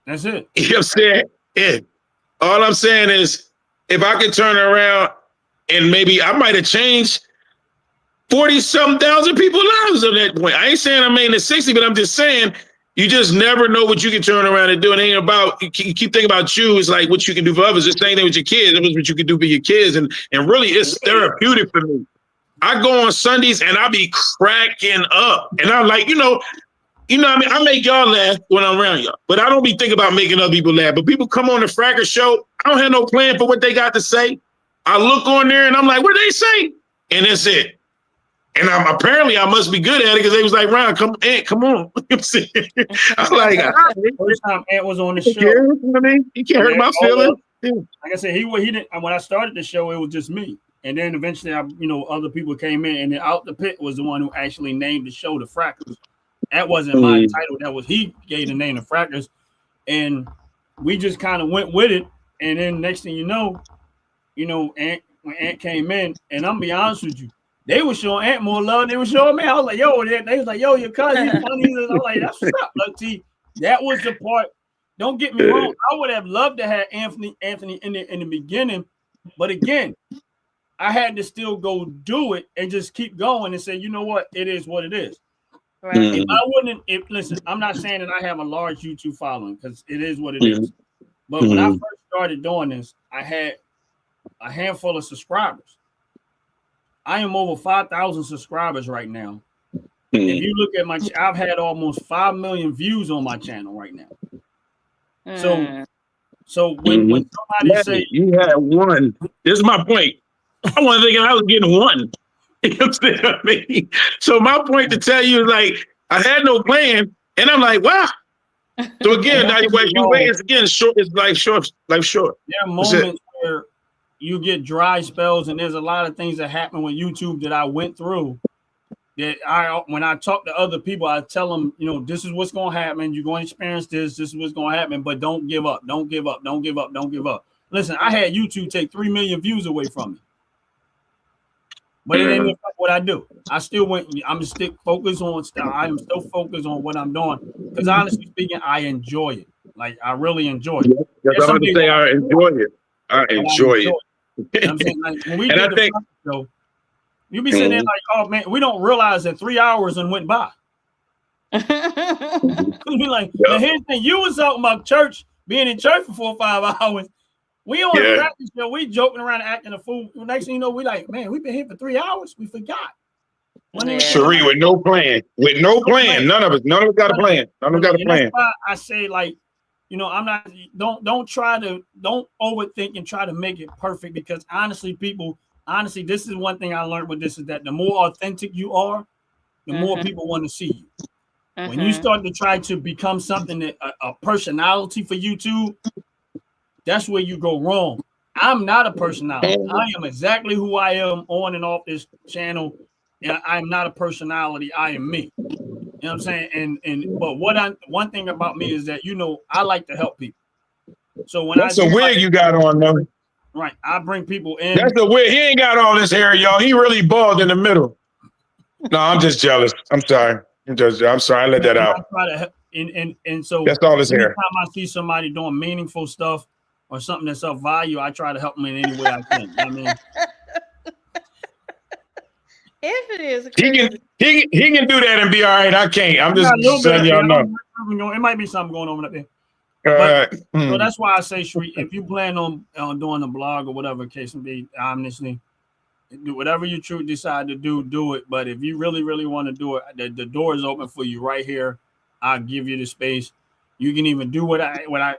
that's it. You know what I'm saying? Yeah. All I'm saying is, if I could turn around and maybe I might have changed 40-something thousand people's lives at that point. I ain't saying I made it 60, but I'm just saying, You just never know what you can turn around and do. It ain't about, you keep thinking about you. It's like what you can do for others. It's the same thing with your kids. It was what you can do for your kids. And really, it's therapeutic for me. I go on Sundays and I be cracking up. And I'm like, you know what I mean? I make y'all laugh when I'm around y'all. But I don't be thinking about making other people laugh. But people come on the Fracker Show. I don't have no plan for what they got to say. I look on there and I'm like, what do they say? And that's it. And apparently I must be good at it because they was like, Ron, come on. I'm like, first time Ant was on the show. He can't hurt my feelings. Like I said, he didn't. When I started the show, it was just me, and then eventually, other people came in, and then Out the Pit was the one who actually named the show the Frackers. That wasn't my title. That was he gave the name the Frackers, and we just kind of went with it. And then next thing you know, Ant, when Ant came in, and I'm gonna be honest with you. They were showing Ant more love than they were showing me. I was like, yo, they was like, yo, your cousin, funny. I'm like, that's what's up. Look, see, that was the part. Don't get me wrong. I would have loved to have Anthony in the beginning, but again, I had to still go do it and just keep going and say, you know what, it is what it is. Right. If I wouldn't, listen, I'm not saying that I have a large YouTube following because it is what it is. But when I first started doing this, I had a handful of subscribers. I am over 5,000 subscribers right now. If you look at I've had almost 5 million views on my channel right now. So when somebody say you had one, this is my point. I wasn't thinking I was getting one. You know what I mean? So my point to tell you is like I had no plan, and I'm like, wow. So again, now you wait. It's again short. It's like short. There are moments where you get dry spells, and there's a lot of things that happen with YouTube that I went through. That when I talk to other people, I tell them, this is what's going to happen. You're going to experience this. This is what's going to happen. But don't give up. Don't give up. Don't give up. Don't give up. Listen, I had YouTube take 3 million views away from me. But it ain't what I do. I'm still focused on stuff. I'm still focused on what I'm doing. Because honestly speaking, I enjoy it. Like I really enjoy it. That's what I'm saying. I enjoy it. I enjoy it. I'm saying, like, when we did the show, you be sitting there like, oh man, we don't realize that 3 hours and went by. Be like, now here's the thing, you was talking about church, being in church for 4 or 5 hours. We on the practice show, we joking around acting a fool. Next thing you know, we like, man, we've been here for 3 hours. We forgot. Cherie, with no plan. None of us got a plan. None of us got a plan. That's why I say, like, I'm not, don't overthink and try to make it perfect, because honestly, this is one thing I learned with this, is that the more authentic you are, the more people want to see you. When you start to try to become something that a personality for YouTube, that's where you go wrong. I'm not a personality. I am exactly who I am on and off this channel. And I'm not a personality. I am me. You know what I'm saying? But one thing about me is that, I like to help people. So when that's a wig you got on, though. Right. I bring people in. That's a wig. He ain't got all this hair, y'all. He really bald in the middle. No, I'm just jealous. I'm sorry. I'm sorry. I let that out. And so that's all his hair. Anytime I see somebody doing meaningful stuff or something that's of value, I try to help them in any way I can. I mean, if it is, he can do that and be all right. I can't. I'm just saying, y'all know. It might be something going on up there. So that's why I say, Shree, if you plan on doing a blog or whatever case may be, honestly, do whatever you decide to do it. But if you really, really want to do it, the door is open for you right here. I'll give you the space. You can even do what I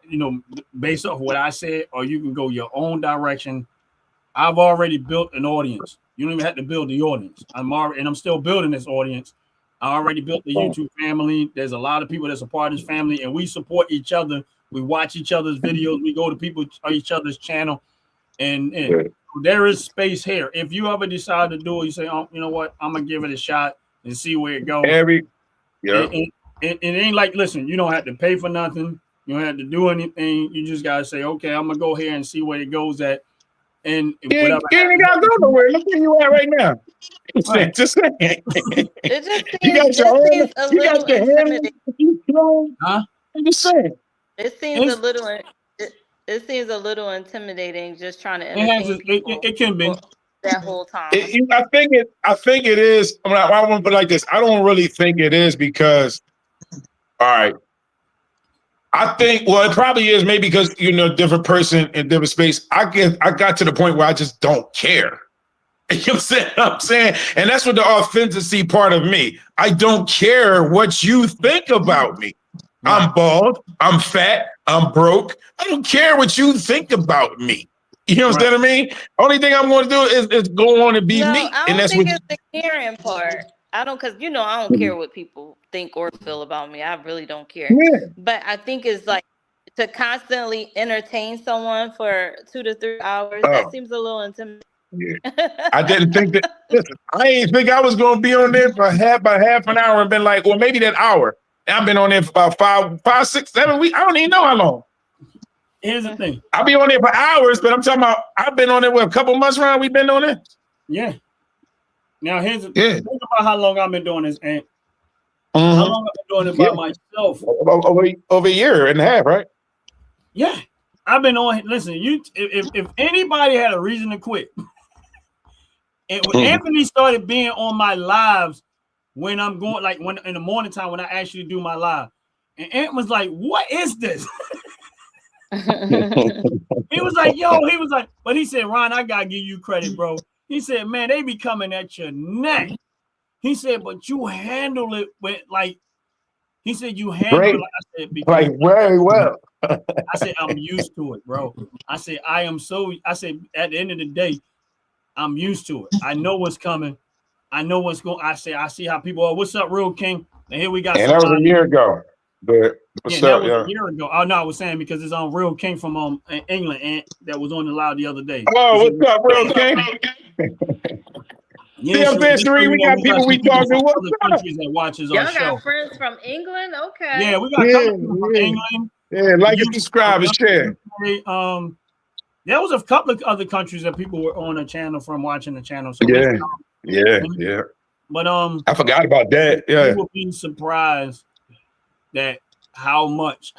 based off what I said, or you can go your own direction. I've already built an audience. You don't even have to build the audience. I'm still building this audience. I already built the YouTube family. There's a lot of people that's a part of this family, and we support each other. We watch each other's videos. We go to each other's channel, and there is space here. If you ever decide to do it, you say, oh, you know what, I'm gonna give it a shot and see where it goes. It ain't like, listen, you don't have to pay for nothing. You don't have to do anything. You just gotta say, okay, I'm gonna go here and see where it goes at. And whatever. You ain't gotta go nowhere. Look where you at right now. Right. Just saying. It just You got your own. You got your hand. Huh? I'm just saying. It seems a little. It seems a little intimidating, just trying to. It can be that whole time. I think it is. I want to put it like this. I don't really think it is, because All right. I think, well, it probably is maybe because, different person in different space. I got to the point where I just don't care. You know what I'm saying? And that's what the authenticity part of me. I don't care what you think about me. Right. I'm bald. I'm fat. I'm broke. I don't care what you think about me. You know what I mean? Only thing I'm going to do is go on and be me. I don't think it's the caring part. I don't care what people think or feel about me. I really don't care. Yeah. But I think it's like to constantly entertain someone for 2 to 3 hours. That seems a little intimidating. Yeah. I didn't think that. Listen, I didn't think I was going to be on there for half an hour and been like, or maybe that hour. I've been on there for about 5, 6, 7 weeks. I don't even know how long. Here's the thing. I'll be on there for hours, but I'm talking about I've been on there with a couple months around. We've been on there. Yeah. Now here's the thing. Think about how long I've been doing this, and how long I've been doing it by myself. Over a year and a half, right? Yeah. I've been on. Listen, if anybody had a reason to quit, and when Anthony started being on my lives when I'm going, like when in the morning time when I actually do my live, and Ant was like, "What is this?" He was like, but he said, "Ron, I gotta give you credit, bro." He said, "Man, they be coming at your neck." He said, "But you handle it with like." He said, "You handle it." I said, like very well. I said, "I'm used to it, bro." I said, I said, at the end of the day, I'm used to it. I know what's coming. I know what's going. I see how people are. What's up, Real King? And here we got. And that was a year ago. But what's up, that was a year ago. Oh no, I was saying because it's on Real King from England and that was on the live the other day. Oh, what's up, Real King? Yeah, I'm saying, Sheree, we got people we talking to. What's up? Countries that watches our show. Y'all got friends from England? Okay. Yeah, we got people from England. Yeah, like and subscribe and share. There was a couple of other countries that people were on the channel from watching the channel. So yeah. But I forgot about that. Yeah, people being surprised that how much.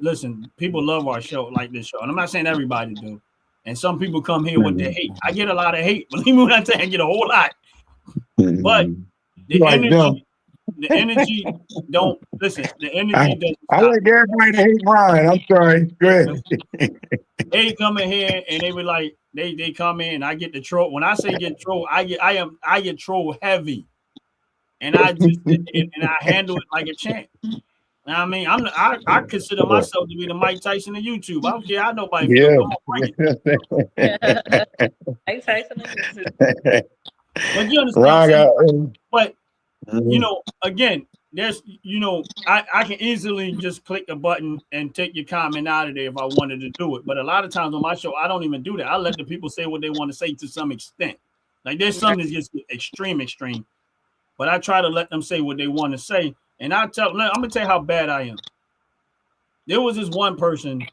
Listen, people love our show, like this show, and I'm not saying everybody do. And some people come here with their hate. I get a lot of hate. Believe me when I say I get a whole lot. But the energy don't listen. The energy doesn't. I like everybody to hate Ryan. I'm sorry. Go ahead. They come in here and they were like, they come in. I get the troll. When I say get troll, I get troll heavy, and I handle it like a champ. I mean, I consider myself to be the Mike Tyson of YouTube. I don't care how nobody feels. Mike Tyson of YouTube. But you understand? But again, there's I can easily just click a button and take your comment out of there if I wanted to do it. But a lot of times on my show, I don't even do that. I let the people say what they want to say to some extent. Like there's some that's just extreme. But I try to let them say what they want to say. And I'm gonna tell you how bad I am. There was this one person.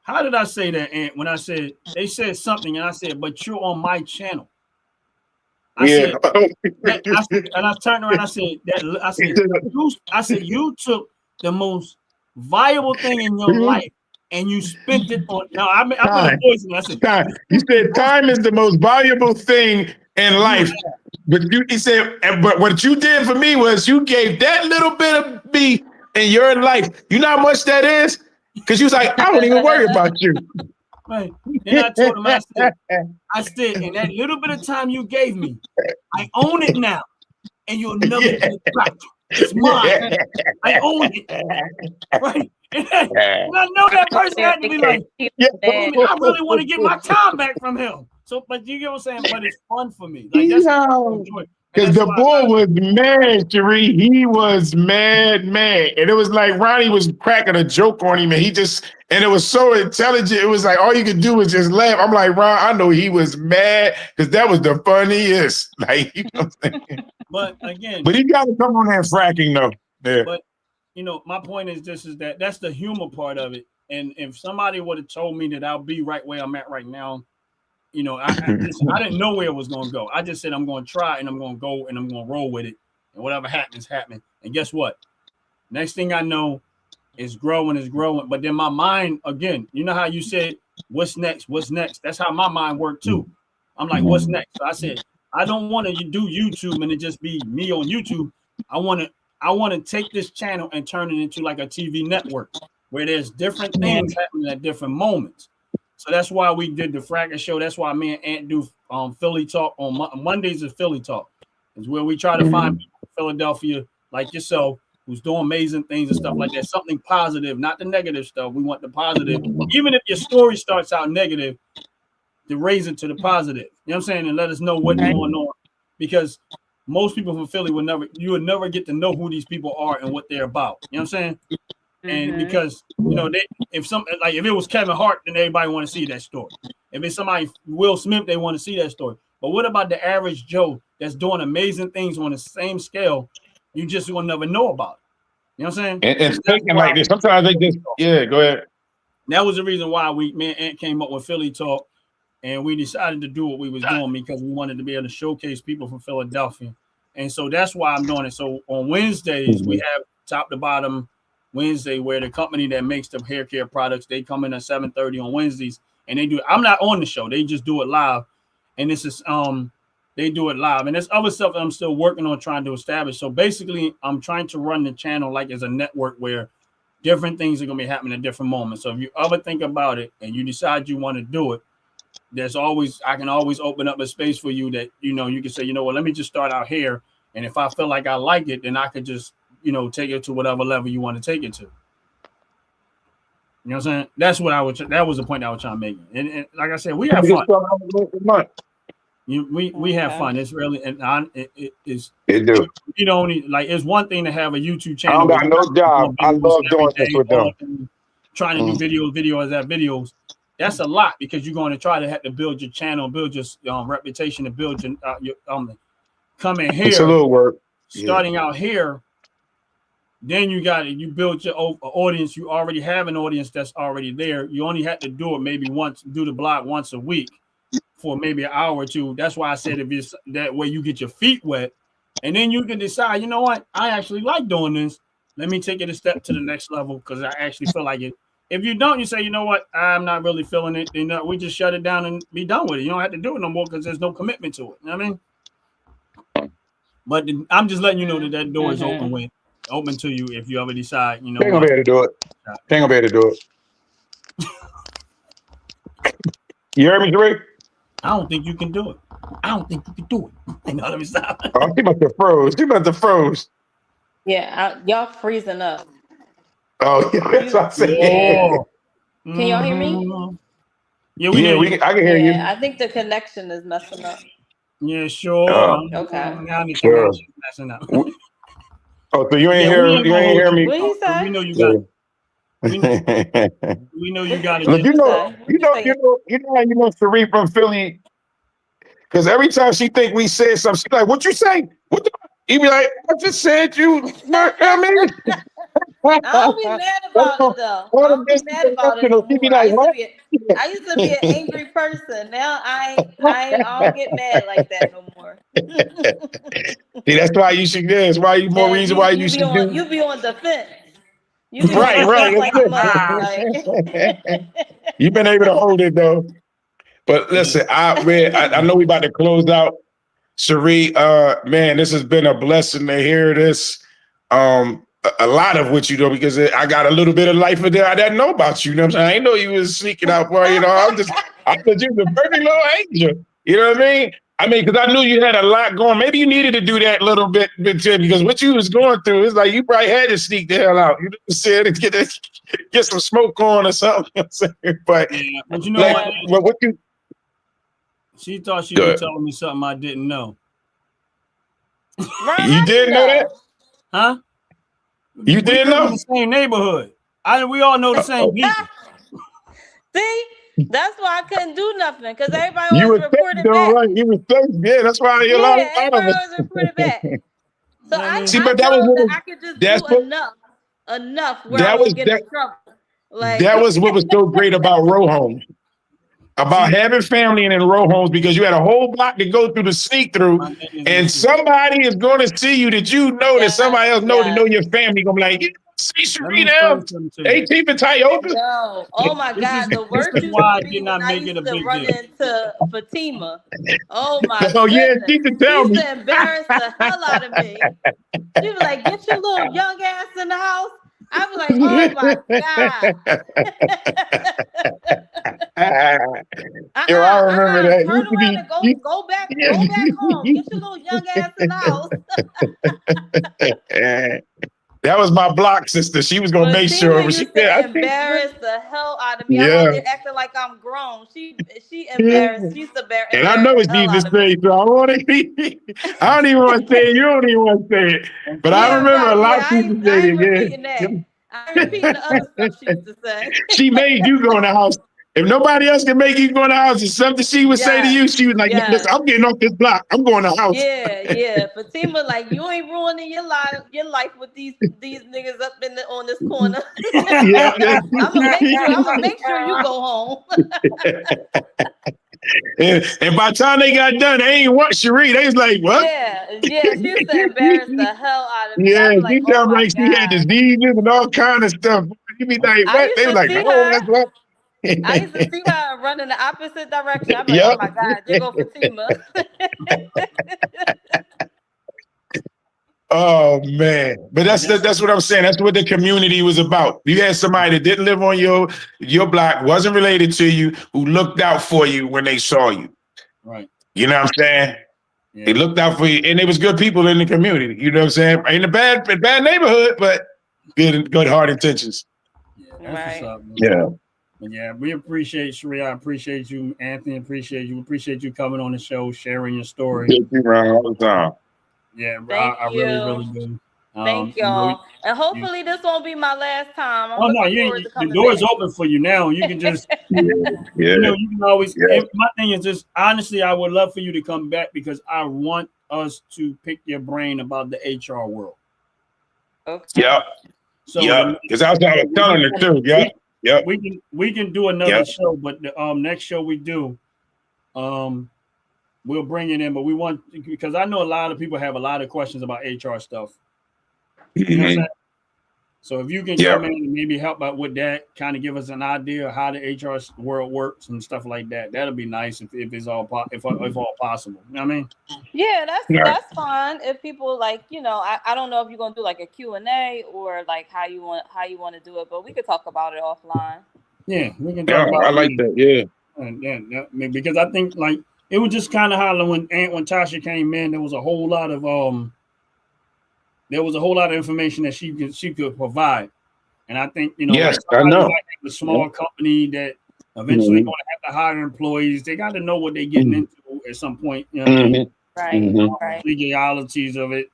How did I say that? And when I said they said something, and I said, "But you're on my channel." I said, and I turned around. I said, you took the most valuable thing in your life, and you spent it on. Now I put a voice in. I said, time. You said time is the most valuable thing in life. But he said, but what you did for me was you gave that little bit of me in your life. You know how much that is? Because you was like, I don't even worry about you. Right. Then I told him, I said, in that little bit of time you gave me, I own it now, and you'll never get it back. It's mine. I own it. Right. And I know that person had to be like, I really want to get my time back from him. So, but you get what I'm saying? But it's fun for me. Like that's what I enjoy. Because the boy was mad, Sheree. He was mad. And it was like Ronnie was cracking a joke on him, and it was so intelligent. It was like all you could do was just laugh. I'm like, Ron, I know he was mad because that was the funniest. Like, you know what I'm saying? But again, he got to come on there fracking though. Yeah. But my point is that's the humor part of it. And if somebody would have told me that I'll be right where I'm at right now, I didn't know where it was going to go. I just said I'm going to try and I'm going to go and I'm going to roll with it, and whatever happens, happen. And guess what? Next thing I know, it's growing. But then my mind, again, you know how you said, "What's next? What's next?" That's how my mind worked too. I'm like, "What's next?" So I said, I don't want to do YouTube and it just be me on YouTube. I want to I want to take this channel and turn it into like a TV network where there's different things happening at different moments. So that's why we did the Fracas show. That's why me and Ant do Philly Talk on Mondays is Philly Talk. It's where we try to find people in Philadelphia like yourself who's doing amazing things and stuff like that. Something positive, not the negative stuff. We want the positive. Even if your story starts out negative, to raise it to the positive. You know what I'm saying? And let us know what's going on. Because most people from Philly you would never get to know who these people are and what they're about. You know what I'm saying? And because if it was Kevin Hart, then everybody want to see that story. If it's somebody Will Smith, they want to see that story. But what about the average Joe that's doing amazing things on the same scale? You just will never know about it. You know what I'm saying? And thinking like this, sometimes they just go ahead. That was the reason why me and Ant came up with Philly Talk, and we decided to do what we was doing because we wanted to be able to showcase people from Philadelphia. And so that's why I'm doing it. So on Wednesdays, we have top to bottom Wednesday, where the company that makes the hair care products, they come in at 7:30 on Wednesdays, and they do it. I'm not on the show; they just do it live, and this is they do it live, and there's other stuff that I'm still working on trying to establish. So basically, I'm trying to run the channel like as a network where different things are gonna be happening at different moments. So if you ever think about it and you decide you want to do it, I can always open up a space for you that you can say, well, let me just start out here, and if I feel like I like it, then I could just take it to whatever level you want to take it to. You know what I'm saying? That's what that was the point I was trying to make. And like I said, we have fun. We have fun. It's really it is. It do. It's one thing to have a YouTube channel. I don't got no job. I love doing this with them. Trying to do videos. That's a lot because you're going to try to have to build your channel, build your reputation, and build your come in here. It's a little work. Starting out here. Then you build your audience. You already have an audience that's already there. You only have to do it maybe do the blog once a week for maybe an hour or two. That's why I said if it's that way you get your feet wet, and then you can decide, what, I actually like doing this. Let me take it a step to the next level because I actually feel like it. If you don't, you say, what, I'm not really feeling it. Then we just shut it down and be done with it. You don't have to do it no more because there's no commitment to it. You know what I mean? But I'm just letting you know that door is open to you if you ever decide, They ain't gonna be able to do it. They ain't gonna be able to do it. You heard me, Dre? I don't think you can do it. I don't think you can do it. Let me stop. Oh, she must have froze. Yeah, y'all freezing up. Oh, yeah, that's what I said. Yeah. Can y'all hear me? Yeah, I can hear you. I think the connection is messing up. Yeah, sure. Okay. Now the Sure. connection's messing up. Oh, so you ain't hear me. What you say? We know you got it. We know you got it. Look, you know Sheree from Philly, because every time she think we said something, she's like, "What you say? What the?" He be like, "I just said you." I'll be mad about it though. I'll be mad about it no more. I used to be an angry person. Now I don't get mad like that no more. See, that's why you should. That's why you more reason why you should do. You be on defense. You be right. like You've been able to hold it though. But listen, I know we about to close out. Sheree, man, this has been a blessing to hear this. A lot of what you do, because I got a little bit of life in there I didn't know about you. You know what I'm saying? I didn't know you was sneaking out for, I thought you was a perfect little angel. You know what I mean? Because I knew you had a lot going. Maybe you needed to do that a little bit too, because what you was going through, it's like you probably had to sneak the hell out. You know what I'm saying? Get some smoke on or something. You know what I'm saying? But you know what you? She thought she was telling me something I didn't know. You didn't know that? Huh? You didn't know? In the same neighborhood. We all know the same people. See, that's why I couldn't do nothing because everybody was reported back. Right. You were safe. Yeah, that's why a lot of everybody was reported back. So I could just do enough where I would get in trouble. That was what was so great about row homes. About having family in row homes, because you had a whole block to go through to sneak through, and somebody is going to see you that you know that somebody else know to know your family. Gonna be like, See, Let Cherie me now. explain something to you. 18th and Tioga. No. Oh my God. The worst is used why to I be did when not I make it used a to big run deal. into Fatima. Oh my Oh yeah, goodness. she can She tell used me. to embarrass the hell out of me. She was like, get your little young ass in the house. I was like, oh my God. Yo, I remember that. Turn Used to around be. and go back home. Get your little young ass in the house. That was my block sister. She was gonna make Fatima sure. But she used said, to I think, embarrass the hell out of me. I'm yeah. out there acting like I'm grown. She embarrassed. She used to And I embarrass know the it's hell Jesus' out of me. name, so I want to. I don't even want to say it. You don't even want to say it. But I Yeah, remember a right. lot Yeah, of people I say ain't it. repeating Yeah. that. I ain't repeating the other stuff she used to say. She made you go in the house. If nobody else can make you go in the house, it's something she would say to you. She was like, Yes. listen, I'm getting off this block. I'm going to the house. Yeah. Fatima, like you ain't ruining your life with these niggas up on this corner. Yeah. I'm gonna make sure you go home. And by the time they got done, they ain't want Cherie. They was like, what? Yeah. She used to embarrass the hell out of me. Yeah, I was like, she oh sounded my like she had God. diseases and all kind of stuff. You be like, I what? used They was to like, see no, her. that's what. I used to see her run in the opposite direction. I'm like, oh Yep. my God, there go Fatima. Oh man, but that's what I'm saying. That's what the community was about. You had somebody that didn't live on your block, wasn't related to you, who looked out for you when they saw you. Right. You know what I'm saying? Yeah. They looked out for you, and it was good people in the community. You know what I'm saying? In a bad neighborhood, but good heart intentions. Yeah, that's Right. what's up, man. Yeah. Yeah, we appreciate Cherie. I appreciate you, Anthony. Appreciate you. Appreciate you coming on the show, sharing your story. Thank you, Ron, all the time. Yeah, Thank I you. really do. Thank y'all. And hopefully this won't be my last time. I'm Oh no, looking you forward ain't. to The coming door's back. open for you now. You can just, Yeah. you know, you can always. Yeah. My thing is just honestly, I would love for you to come back because I want us to pick your brain about the HR world. Okay. Yep. So Yep. Because I was telling her too. Yep. Yep. We can do another Yep. show, but the next show we do, we'll bring it in. But we want, because I know a lot of people have a lot of questions about HR stuff. You know what I'm saying? So if you can come in and maybe help out with that, kind of give us an idea of how the HR world works and stuff like that, that'll be nice if it's all if all possible. You know what I mean? Yeah, that's fine. If people like, you know, I don't know if you're gonna do like a Q&A or like how you want to do it, but we could talk about it offline. Yeah, we can talk about. I like that. Yeah. And I mean, because I think like it was just kind of how when Tasha came in, there was a whole lot of information that she could provide, and I think Yes, I know. Like a small company that eventually going to have to hire employees. They got to know what they're getting into at some point. You know what I mean? Right. Legalities of it.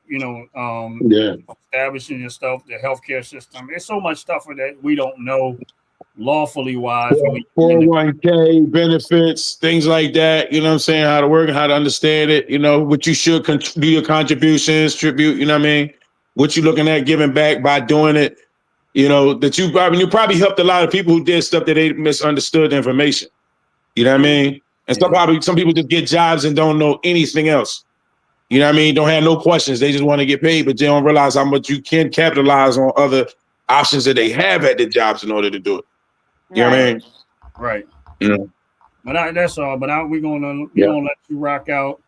Establishing yourself, the healthcare system. There's so much stuff that we don't know lawfully wise. 401k benefits, things like that. You know what I'm saying? How to work and how to understand it. You know, what you should do your contributions, tribute. You know what I mean? What you looking at giving back by doing it. You know, that you probably helped a lot of people who did stuff that they misunderstood the information. You know what I mean? And some people just get jobs and don't know anything else. You know what I mean? Don't have no questions. They just want to get paid, but they don't realize how much you can capitalize on other options that they have at the jobs in order to do it. You know what I mean? Right. Yeah. But that's all. But we're gonna let you rock out,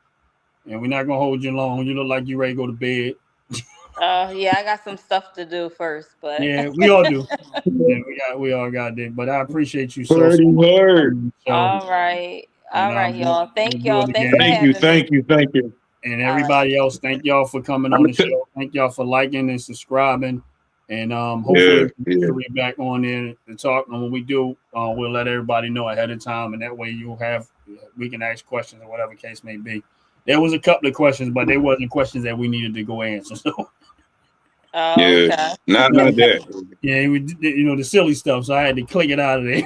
and we're not gonna hold you long. You look like you ready to go to bed. Yeah, I got some stuff to do first, but yeah, we all do. we all got that. But I appreciate you so much. All right, y'all. Thank y'all. Thanks for having me. Thank you. And everybody else, thank y'all for coming on the show. Thank y'all for liking and subscribing. And hopefully we'll be back on there to talk. And when we do, we'll let everybody know ahead of time, and that way we can ask questions or whatever case may be. There was a couple of questions, but they wasn't questions that we needed to go answer. So. Okay. Not that. Yeah, the silly stuff. So I had to click it out of there.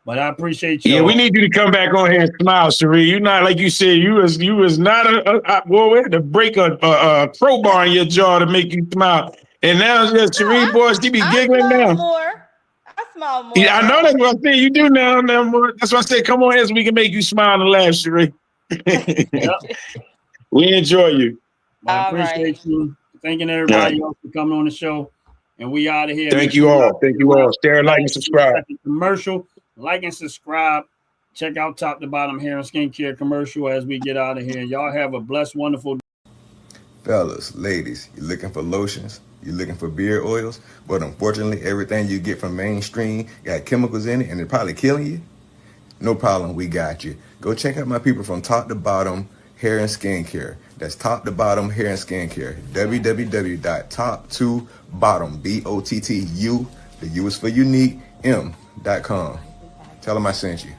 But I appreciate you. Yeah, we need you to come back on here and smile, Cherie. You're not, like you said, you was not boy, we had to break a crowbar in your jaw to make you smile. And now Cherie, boy, she be giggling now. I smile more. Yeah, I know that's what I'm saying. You do now. That's what I said. Come on here so we can make you smile and laugh, Cherie. We enjoy you. I appreciate you. Thanking everybody else for coming on the show. and we out of here. Thank you all. Thank you all. Share, like, and subscribe. Commercial, like and subscribe. Check out Top to Bottom Hair and Skincare commercial as we get out of here. Y'all have a blessed, wonderful day. Fellas, ladies, you're looking for lotions, you're looking for beard oils, but unfortunately, everything you get from mainstream got chemicals in it and they're probably killing you. No problem, we got you. Go check out my people from Top to Bottom Hair and Skincare. That's Top to Bottom Hair and Skincare. www.top2bottom, BOTTU, the U is for unique, M.com. Tell them I sent you.